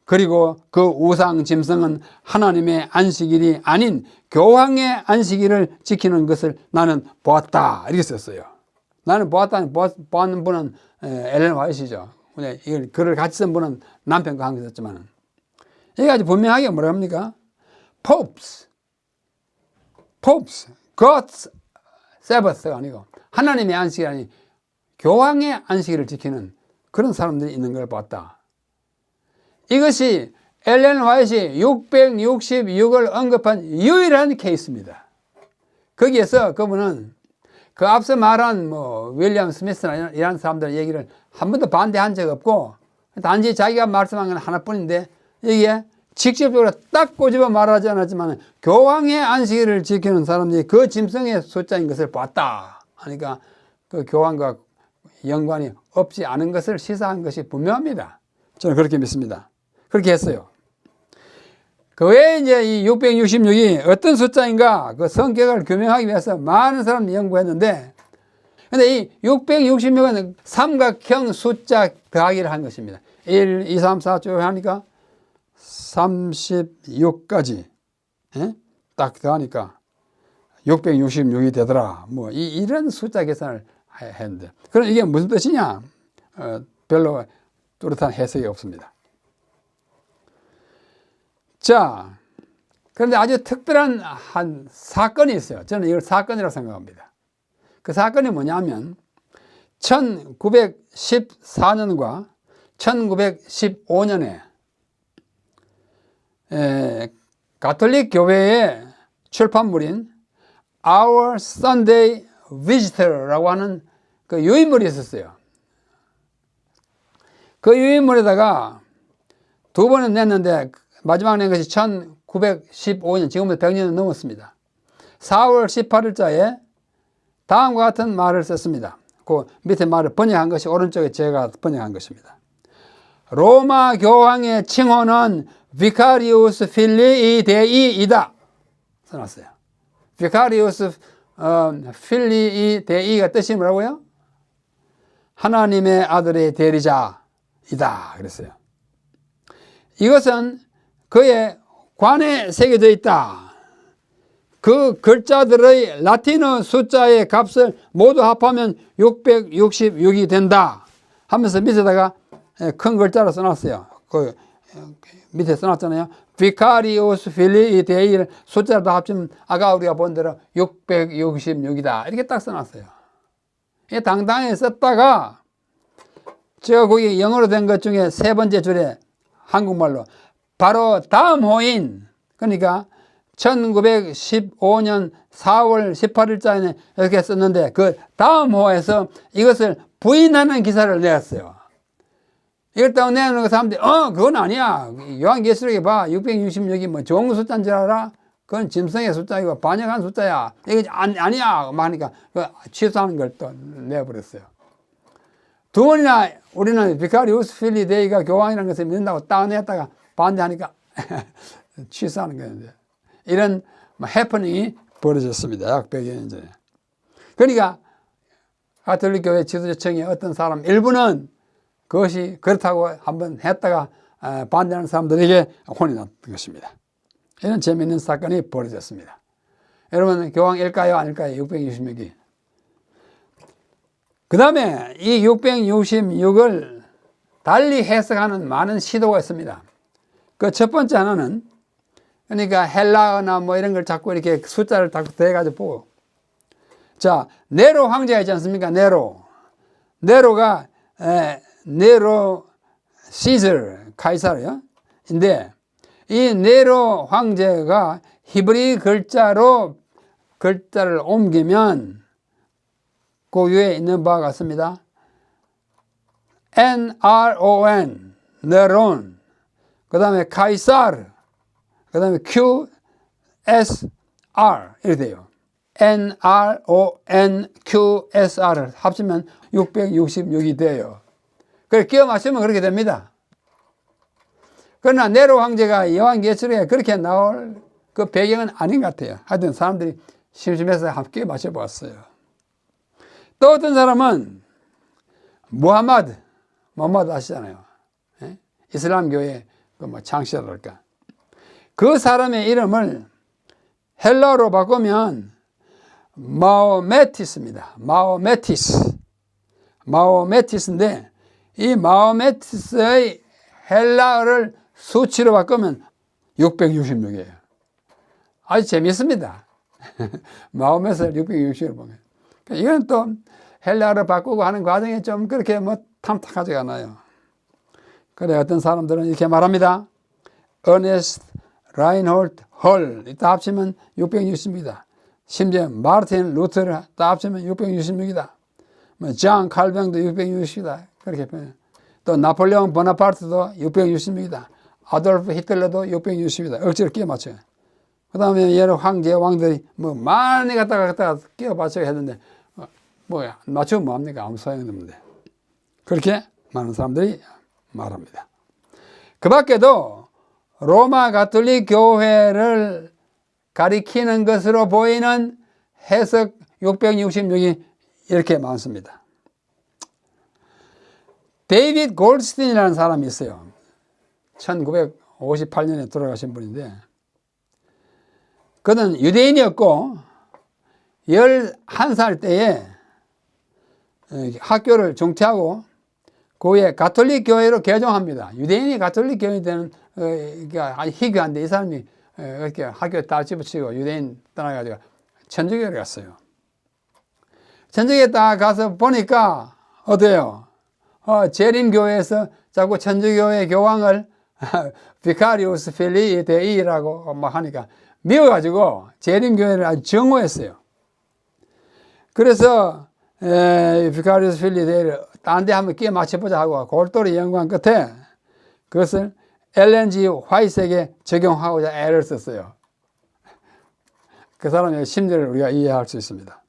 그리고 그 우상 짐승은 하나님의 안식일이 아닌 교황의 안식일을 지키는 것을 나는 보았다. 이렇게 썼어요. 나는 보았는 분은 엘렌 화이트죠. 이걸 글을 같이 쓴 분은 남편과 함께 썼지만 이게 아주 분명하게 뭐라 합니까? Popes, God's Sabbath가 아니고 하나님의 안식이 아닌 교황의 안식일을 지키는 그런 사람들이 있는 걸 봤다. 이것이 엘렌 화이트이 666을 언급한 유일한 케이스입니다. 거기에서 그분은 그 앞서 말한 윌리엄 스미스나 이런 사람들의 얘기를 한 번도 반대한 적 없고 단지 자기가 말씀한 건 하나뿐인데 이게 직접적으로 딱 꼬집어 말하지 않았지만 교황의 안식일을 지키는 사람들이 그 짐승의 숫자인 것을 봤다 하니까 그 교황과 연관이 없지 않은 것을 시사한 것이 분명합니다. 저는 그렇게 믿습니다. 그렇게 했어요. 그 외에 이제 이 666이 어떤 숫자인가 그 성격을 규명하기 위해서 많은 사람들이 연구했는데 근데 이 666은 삼각형 숫자 더하기를 한 것입니다. 1, 2, 3, 4 쭉 하니까 36까지 딱 더하니까 666이 되더라. 이런 숫자 계산을 했는데 그럼 이게 무슨 뜻이냐? 별로 뚜렷한 해석이 없습니다. 자, 그런데 아주 특별한 한 사건이 있어요. 저는 이걸 사건이라고 생각합니다. 그 사건이 뭐냐면 1914년과 1915년에 가톨릭 교회의 출판물인 Our Sunday Visitor라고 하는 그 유인물이 있었어요. 그 유인물에다가 두 번은 냈는데 마지막 낸 것이 1915년, 지금부터 100년은 넘었습니다. 4월 18일자에 다음과 같은 말을 썼습니다. 그 밑에 말을 번역한 것이 오른쪽에 제가 번역한 것입니다. 로마 교황의 칭호는 비카리우스 필리이 데이이다. 써놨어요. 비카리우스 필리이 데이가 뜻이 뭐라고요? 하나님의 아들의 대리자이다. 그랬어요. 이것은 그의 관에 새겨져 있다. 그 글자들의 라틴어 숫자의 값을 모두 합하면 666이 된다 하면서 밑에다가 큰 글자로 써놨어요. 그 밑에 써놨잖아요. 비카리우스 필리이 데이를 숫자로 다 합치면 아까 우리가 본 대로 666이다. 이렇게 딱 써놨어요. 이게 당당히 썼다가 제가 거기 영어로 된 것 중에 세 번째 줄에 한국말로 바로 다음 호인, 그러니까 1915년 4월 18일자에 이렇게 썼는데 그 다음 호에서 이것을 부인하는 기사를 내었어요. 이걸 딱 내놓는 사람들이 그건 아니야. 요한계시록에 봐. 666이 뭐 좋은 숫자인 줄 알아? 그건 짐승의 숫자이고 반역한 숫자야. 이거 아니야. 하니까 취소하는 걸 또 내버렸어요. 두 번이나 우리는 비카리우스 필리이 데이가 교황이라는 것을 믿는다고 딱 냈다가 반대하니까 취소하는 거였는데 이런 해프닝이 벌어졌습니다. 약 100여 년 전에. 그러니까 가톨릭 교회 지도자층의 어떤 사람 일부는 그것이 그렇다고 한번 했다가 반대하는 사람들에게 혼이 났던 것입니다. 이런 재미있는 사건이 벌어졌습니다. 여러분, 교황일까요? 아닐까요? 666이. 그 다음에 이 666을 달리 해석하는 많은 시도가 있습니다. 그 첫 번째 하나는, 그러니까 헬라어나 뭐 이런 걸 자꾸 이렇게 숫자를 자꾸 대가지고 보고. 자, 네로 황제가 있지 않습니까? 네로가 네로 시저 카이사르요. 인데 이 네로 황제가 히브리 글자를 옮기면 그 위에 있는 바와 같습니다. NRON, 네론, 그 다음에 카이사르, 그 다음에 QSR 이렇게 돼요. NRONQSR을 합치면 666이 돼요. 그걸 끼워 맞추면 그렇게 됩니다. 그러나 네로 황제가 요한계시록에 그렇게 나올 그 배경은 아닌 것 같아요. 하여튼 사람들이 심심해서 함께 맞춰봤어요. 또 어떤 사람은 무함마드 아시잖아요. 예? 이슬람교의 그 뭐 창시자랄까. 그 사람의 이름을 헬라어로 바꾸면 마호메티스입니다. 마호메티스인데 이 마호메티스의 헬라어를 수치로 바꾸면 666이에요. 아주 재밌습니다. 마호메트를 666으로 보면. 이건 또 헬라어로 바꾸고 하는 과정이 좀 그렇게 뭐 탐탁하지가 않아요. 그래, 어떤 사람들은 이렇게 말합니다. 어네스트 라인홀트 헐 다 합치면 660입니다. 심지어 마르틴 루터를 다 합치면 666이다. 뭐 장 칼뱅도 660이다. 그렇게 표현해요. 또 나폴레옹 보나파르트도 666이다. 아돌프 히틀러도 660이다. 억지로 끼워 맞춰요. 그 다음에 여러 황제, 왕들이 뭐 많이 갖다가 끼워 맞춰야 했는데 뭐 맞추면 뭐합니까? 아무 소용이 없는데. 그렇게 많은 사람들이 말합니다. 그 밖에도 로마 가톨릭 교회를 가리키는 것으로 보이는 해석 666이 이렇게 많습니다. 데이빗 골드스틴이라는 사람이 있어요. 1958년에 돌아가신 분인데 그는 유대인이었고 11살 때에 학교를 중퇴하고 그 후에 가톨릭 교회로 개종합니다. 유대인이 가톨릭 교회 되는 아주 희귀한데 이 사람이 이렇게 학교에 딱 집어치고 유대인 떠나가지고 천주교를 갔어요. 천주교에 딱 가서 보니까 어때요? 재림교회에서 자꾸 천주교회 교황을 비카리우스 필리 데이라고 막 하니까 미워가지고 재림교회를 아주 증오했어요. 그래서 비카리우스 필리 데이를 딴 데 한번 끼워 맞춰보자 하고 골똘히 연구한 끝에 그것을 LNG 화이트에게 적용하고자 애를 썼어요. 그 사람의 심리를 우리가 이해할 수 있습니다.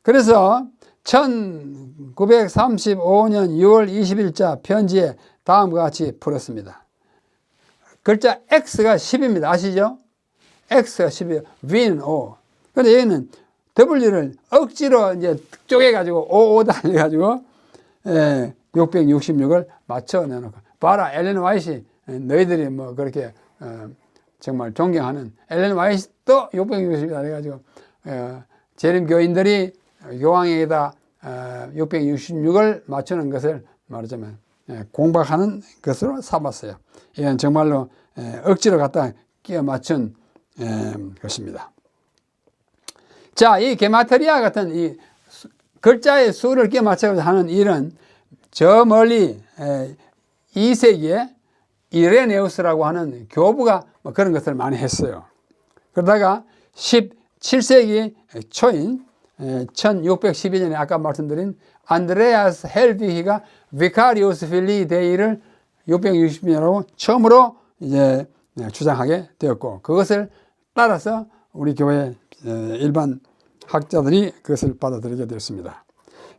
그래서 1935년 6월 20일자 편지에 다음과 같이 풀었습니다. 글자 X가 10입니다. 아시죠? X가 10이에요. V는 O. 근데 여기는 W를 억지로 이제 쪼개가지고 55다 해가지고 666을 맞춰 내놓고. 봐라, 엘렌 화이트 너희들이 뭐 그렇게 정말 존경하는 엘렌 화이트도 660이다 해가지고 재림교인들이 교황에게다 666을 맞추는 것을 말하자면 공박하는 것으로 삼았어요. 이건 정말로 억지로 갖다 끼워 맞춘 것입니다. 자, 이 게마트리아 같은 이 글자의 수를 끼워 맞춰서 하는 일은 저 멀리 2세기에 이레네우스라고 하는 교부가 그런 것을 많이 했어요. 그러다가 17세기 초인 1612년에 아까 말씀드린 안드레아스 헬비히가 비카리우스 필리 데이를 660년으로 처음으로 이제 주장하게 되었고 그것을 따라서 우리 교회 일반 학자들이 그것을 받아들이게 되었습니다.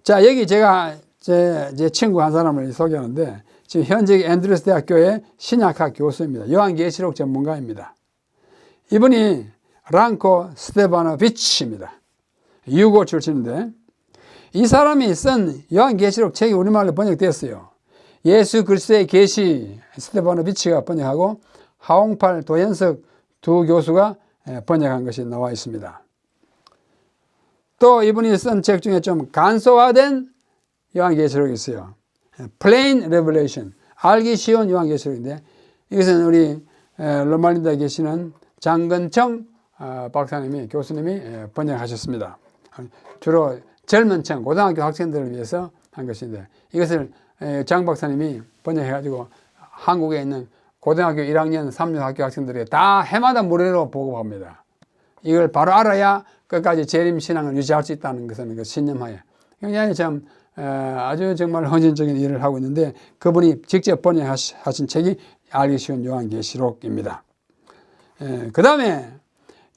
자, 여기 제가 제 친구 한 사람을 소개하는데 지금 현재 앤드루스 대학교의 신약학 교수입니다. 요한계시록 전문가입니다. 이분이 랑코 스테바노비치입니다. 유고 출신인데 이 사람이 쓴 요한계시록 책이 우리말로 번역되었어요. 예수 그리스도의 계시 스테파노비치가 번역하고 하홍팔 도현석 두 교수가 번역한 것이 나와 있습니다. 또 이분이 쓴 책 중에 좀 간소화된 요한계시록이 있어요. Plain Revelation, 알기 쉬운 요한계시록인데 이것은 우리 로말린다에 계시는 장건청 박사님이 교수님이 번역하셨습니다. 주로 젊은 층 고등학교 학생들을 위해서 한 것인데 이것을 장 박사님이 번역해가지고 한국에 있는 고등학교 1학년 3년 학교 학생들에게 다 해마다 무료로 보고합니다. 이걸 바로 알아야 끝까지 재림신앙을 유지할 수 있다는 것은 그 신념하에 굉장히 참 아주 정말 헌신적인 일을 하고 있는데 그분이 직접 번역하신 책이 알기 쉬운 요한계시록입니다. 그 다음에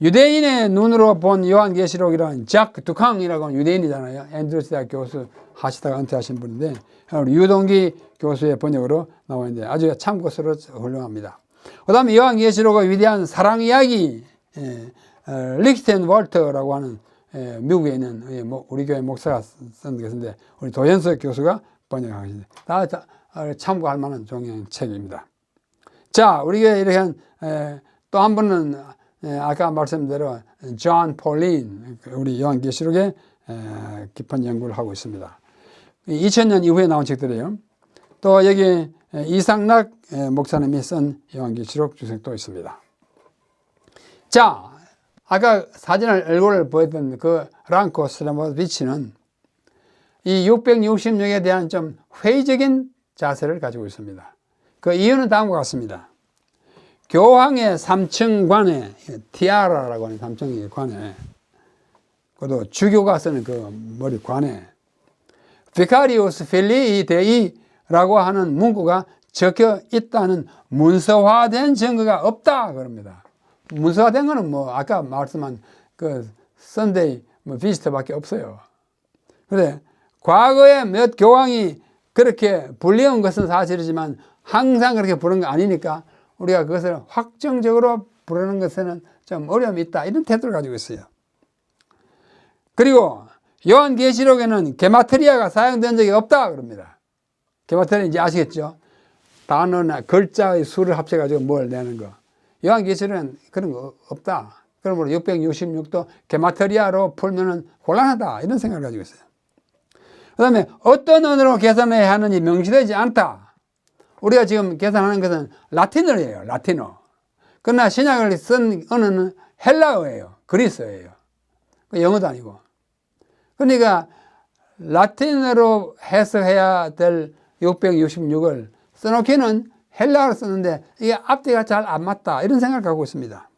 유대인의 눈으로 본 요한계시록이라는 작 두캉이라고 하는 유대인이잖아요. 앤드루스 대학 교수 하시다가 은퇴하신 분인데 유동기 교수의 번역으로 나와 있는데 아주 참고스러워 훌륭합니다. 그 다음에 요한계시록의 위대한 사랑 이야기 리히텐 월터라고 하는 미국에 있는 우리 교회 목사가 쓴 것인데 우리 도현석 교수가 번역하신 다 참고할 만한 종류의 책입니다. 자, 우리 교회 이렇게 또 한 분은 아까 말씀대로 존 폴린 우리 요한계시록에 깊은 연구를 하고 있습니다. 2000년 이후에 나온 책들이에요. 또 여기 이상락 목사님이 쓴 요한계시록 주석도 있습니다. 자, 아까 사진을 얼굴을 보였던 그 랑코 스라모비치는 이 666에 대한 좀 회의적인 자세를 가지고 있습니다. 그 이유는 다음과 같습니다. 교황의 3층 관에 티아라라고 하는 3층의 관에 그것도 주교가 쓰는 그 머리 관에 비카리우스 필리이 데이라고 하는 문구가 적혀 있다는 문서화된 증거가 없다 그럽니다. 문서화된 거는 뭐 아까 말씀한 그 선데이 비스트밖에 없어요. 그런데 과거에 몇 교황이 그렇게 불리운 것은 사실이지만 항상 그렇게 부른 거 아니니까 우리가 그것을 확정적으로 부르는 것에는 좀 어려움이 있다 이런 태도를 가지고 있어요. 그리고 요한계시록에는 게마트리아가 사용된 적이 없다 그럽니다. 게마트리아 이제 아시겠죠? 단어나 글자의 수를 합쳐가지고 뭘 내는 거. 요한계시록에는 그런 거 없다. 그러므로 666도 게마트리아로 풀면은 곤란하다 이런 생각을 가지고 있어요. 그 다음에 어떤 언어로 계산해야 하는지 명시되지 않다. 우리가 지금 계산하는 것은 라틴어예요. 라틴어. 그러나 신약을 쓴 언어는 헬라어예요. 그리스어예요. 영어도 아니고. 그러니까 라틴어로 해석해야 될 666을 써놓기는 헬라어로 썼는데 이게 앞뒤가 잘 안 맞다 이런 생각을 갖고 있습니다.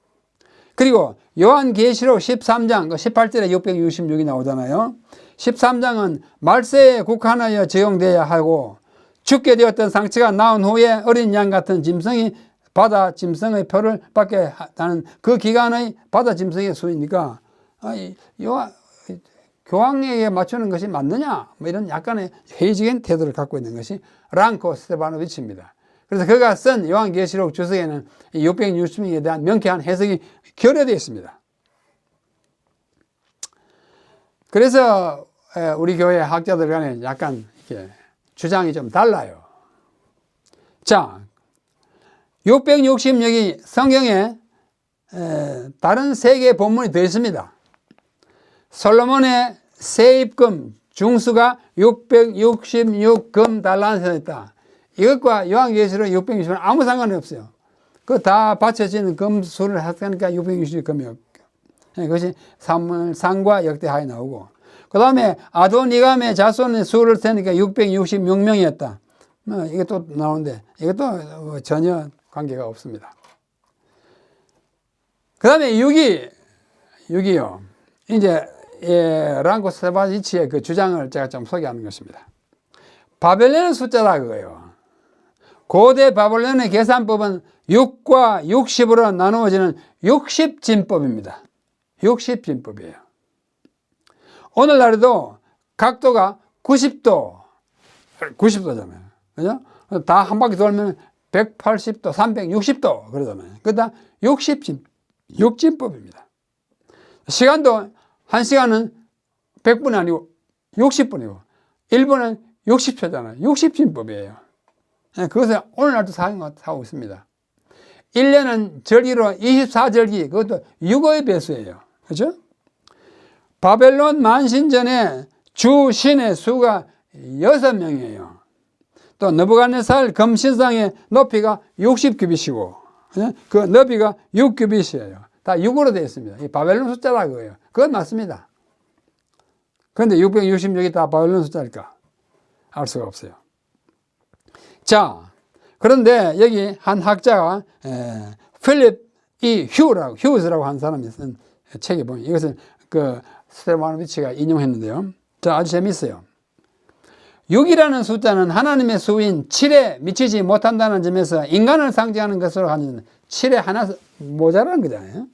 그리고 요한계시록 13장 18절에 666이 나오잖아요. 13장은 말세에 국한하여 적용되어야 하고 죽게 되었던 상처가 나온 후에 어린 양 같은 짐승이 바다 짐승의 표를 받게 하는 그 기간의 바다 짐승의 수이니까 교황에게 맞추는 것이 맞느냐 뭐 이런 약간의 회의적인 태도를 갖고 있는 것이 랑코 스테파노비치입니다. 그래서 그가 쓴 요한계시록 주석에는 660명에 대한 명쾌한 해석이 결여되어 있습니다. 그래서 우리 교회 학자들 간에 약간 이렇게 주장이 좀 달라요. 자, 666이 성경에 다른 세 개의 본문이 더 있습니다. 솔로몬의 세입금 중수가 666금 달란트에 있다. 이것과 요한계시록 666은 아무 상관이 없어요. 그 다 받쳐지는 금수를 했으니까 666금이었고 그것이 사무엘상과 역대하에 나오고 그 다음에 아도니감의 자손의 수를 세니까 666명이었다. 이것도 나오는데 이것도 전혀 관계가 없습니다. 그 다음에 6이요. 이제 랑코 스테파노비치의 그 주장을 제가 좀 소개하는 것입니다. 바벨론의 숫자다 그거예요. 고대 바벨론의 계산법은 6과 60으로 나누어지는 60진법입니다. 60진법이에요. 오늘날에도 각도가 90도잖아요. 그죠? 다 한 바퀴 돌면 180도, 360도 그러잖아요. 그다 6진법입니다. 시간도 1시간은 100분이 아니고 60분이고 1분은 60초잖아요. 60진법이에요. 그것을 오늘날도 사용하고 있습니다. 1년은 절기로 24절기, 그것도 6의 배수예요. 그렇죠? 바벨론 만신전에 주 신의 수가 6명이에요. 또 느부갓네살 금신상의 높이가 60규빗이고 그 너비가 6규빗이에요. 다 6으로 되어 있습니다. 이 바벨론 숫자다 그거예요. 그건 맞습니다. 그런데 666이 다 바벨론 숫자일까? 알 수가 없어요. 자, 그런데 여기 한 학자가 필립 E. 휴즈라고 한 사람이 쓴 책에 보면 이것을 그 스테파노비치가 인용했는데요. 자, 아주 재밌어요. 6이라는 숫자는 하나님의 수인 7에 미치지 못한다는 점에서 인간을 상징하는 것으로 가는 7에 하나 모자라는 거잖아요.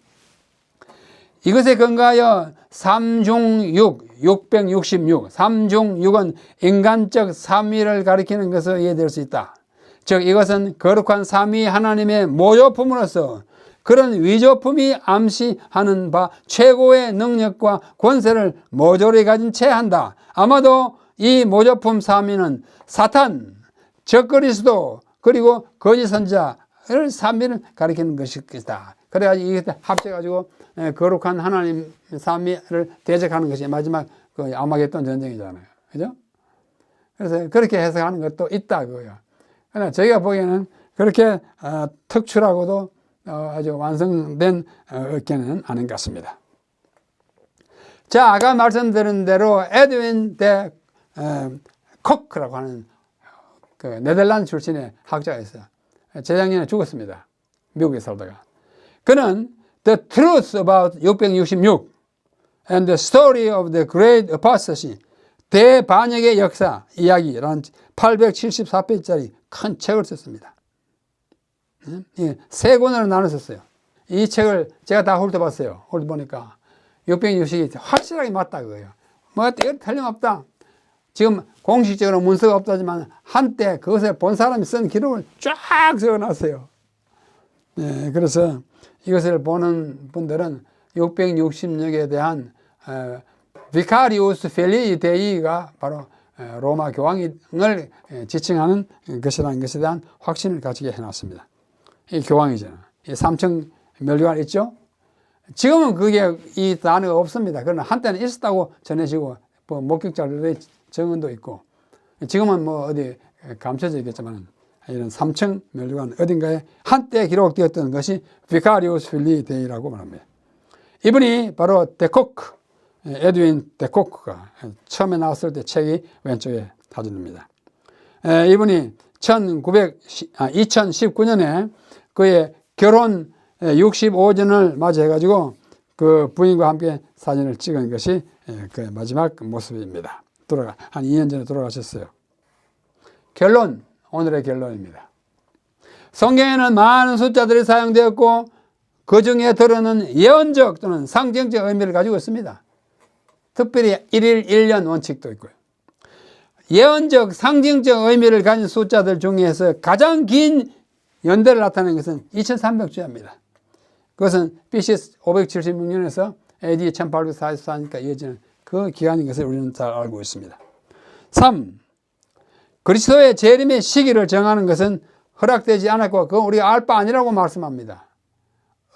이것에 근거하여 3중6, 666, 3중6은 인간적 삼위를 가리키는 것으로 이해될 수 있다. 즉 이것은 거룩한 삼위 하나님의 모조품으로서 그런 위조품이 암시하는 바 최고의 능력과 권세를 모조리 가진 채 한다. 아마도 이 모조품 삼위는 사탄, 적그리스도 그리고 거짓 선지자를 삼위를 가리키는 것이다. 그래가지고 이게 합쳐가지고 거룩한 하나님 삼위를 대적하는 것이 마지막 그 아마겟돈 전쟁이잖아요. 그죠? 그래서 그렇게 해석하는 것도 있다 그거예요. 그러나 저희가 보기에는 그렇게 특출하고도 아주 완성된 의견은 아닌 것 같습니다. 자, 아까 말씀드린 대로 에드윈 데 코크라고 하는 그 네덜란드 출신의 학자가 있어요. 재작년에 죽었습니다. 미국에 살다가. 그는 The Truth About 666 and the Story of the Great Apostasy 대반역의 역사 이야기라는 874페이지짜리 큰 책을 썼습니다. 세 권으로 나눴었어요. 이 책을 제가 다 훑어봤어요. 훑어보니까 660이 확실하게 맞다 그거예요. 뭐 틀림없다. 지금 공식적으로 문서가 없다지만 한때 그것을 본 사람이 쓴 기록을 쫙 적어놨어요. 그래서 이것을 보는 분들은 666에 대한 비카리우스 펠리이 데이가 바로 로마 교황을 지칭하는 것이라는 것에 대한 확신을 가지게 해놨습니다. 이 교황이잖아요. 이 삼청 멸류관 있죠? 지금은 그게 이 단어가 없습니다. 그러나 한때는 있었다고 전해지고 뭐 목격자들의 증언도 있고 지금은 뭐 어디 감춰져 있겠지만 이런 삼청 멸류관 어딘가에 한때 기록되었던 것이 비카리우스 필리 데이라고 말합니다. 이분이 바로 데코크, 에드윈 데코크가 처음에 나왔을 때 책이 왼쪽에 사진입니다. 이분이 2019년에 그의 결혼 65주년을 맞이해가지고 그 부인과 함께 사진을 찍은 것이 그의 마지막 모습입니다. 한 2년 전에 돌아가셨어요. 결론, 오늘의 결론입니다. 성경에는 많은 숫자들이 사용되었고 그 중에 들어는 예언적 또는 상징적 의미를 가지고 있습니다. 특별히 1일 1년 원칙도 있고요. 예언적 상징적 의미를 가진 숫자들 중에서 가장 긴 연대를 나타내는 것은 2300주야입니다. 그것은 BC 576년에서 AD 1844니까 이어지는 그 기간인 것을 우리는 잘 알고 있습니다. 3. 그리스도의 재림의 시기를 정하는 것은 허락되지 않았고 그건 우리가 알 바 아니라고 말씀합니다.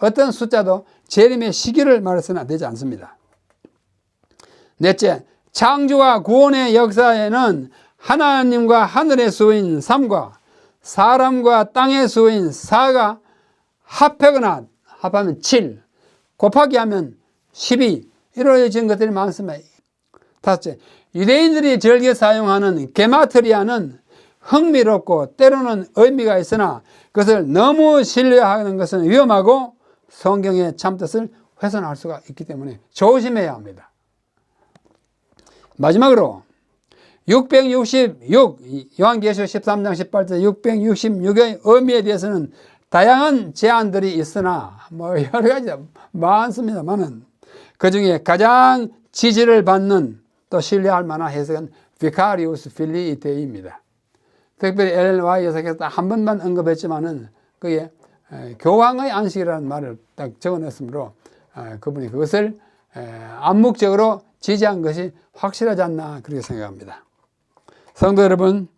어떤 숫자도 재림의 시기를 말해서는 되지 않습니다. 넷째, 창조와 구원의 역사에는 하나님과 하늘의 수인 3과 사람과 땅의 수인 4가 합하거나 합하면 7, 곱하기 하면 12 이루어진 것들이 많습니다. 다섯째, 유대인들이 즐겨 사용하는 게마트리아는 흥미롭고 때로는 의미가 있으나 그것을 너무 신뢰하는 것은 위험하고 성경의 참뜻을 훼손할 수가 있기 때문에 조심해야 합니다. 마지막으로 666 요한계시록 13장 18절 666의 의미에 대해서는 다양한 제안들이 있으나 뭐 여러 가지 많습니다만은 그 중에 가장 지지를 받는 또 신뢰할 만한 해석은 비카리우스 필리 데이입니다. 특별히 엘렌 화이트 여사께서 한 번만 언급했지만은 그게 교황의 안식이라는 말을 딱 적어냈으므로 그분이 그것을 암묵적으로 지지한 것이 확실하지 않나 그렇게 생각합니다. 성도 여러분,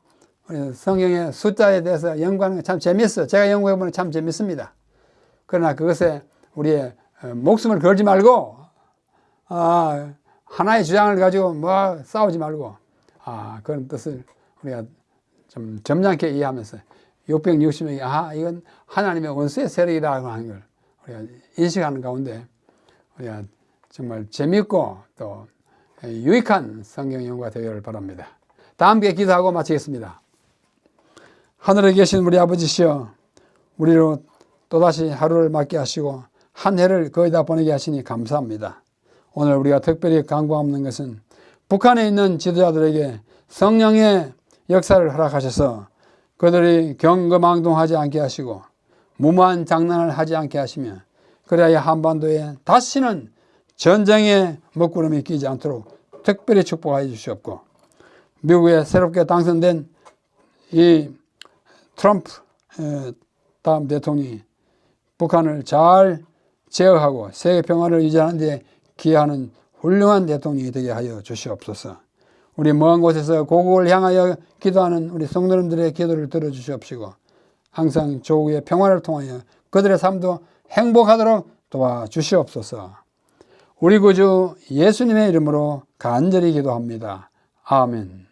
성경의 숫자에 대해서 연구하는 게 참 재밌어요. 제가 연구해보면 참 재밌습니다. 그러나 그것에 우리의 목숨을 걸지 말고, 하나의 주장을 가지고 뭐 싸우지 말고, 그런 뜻을 우리가 좀 점잖게 이해하면서 660명이 이건 하나님의 원수의 세력이라고 하는 걸 우리가 인식하는 가운데 우리가 정말 재미있고 또 유익한 성경 연구가 되기를 바랍니다. 다 함께 기도하고 마치겠습니다. 하늘에 계신 우리 아버지시여, 우리로 또다시 하루를 맞게 하시고 한 해를 거의 다 보내게 하시니 감사합니다. 오늘 우리가 특별히 간구하는 것은 북한에 있는 지도자들에게 성령의 역사를 허락하셔서 그들이 경거망동하지 않게 하시고 무모한 장난을 하지 않게 하시며, 그래야 한반도에 다시는 전쟁의 먹구름이 끼지 않도록 특별히 축복하여 주시옵고, 미국에 새롭게 당선된 이 트럼프 다음 대통령이 북한을 잘 제어하고 세계 평화를 유지하는 데 기여하는 훌륭한 대통령이 되게 하여 주시옵소서. 우리 먼 곳에서 고국을 향하여 기도하는 우리 성도님들의 기도를 들어주시옵시고, 항상 조국의 평화를 통하여 그들의 삶도 행복하도록 도와주시옵소서. 우리 구주 예수님의 이름으로 간절히 기도합니다. 아멘.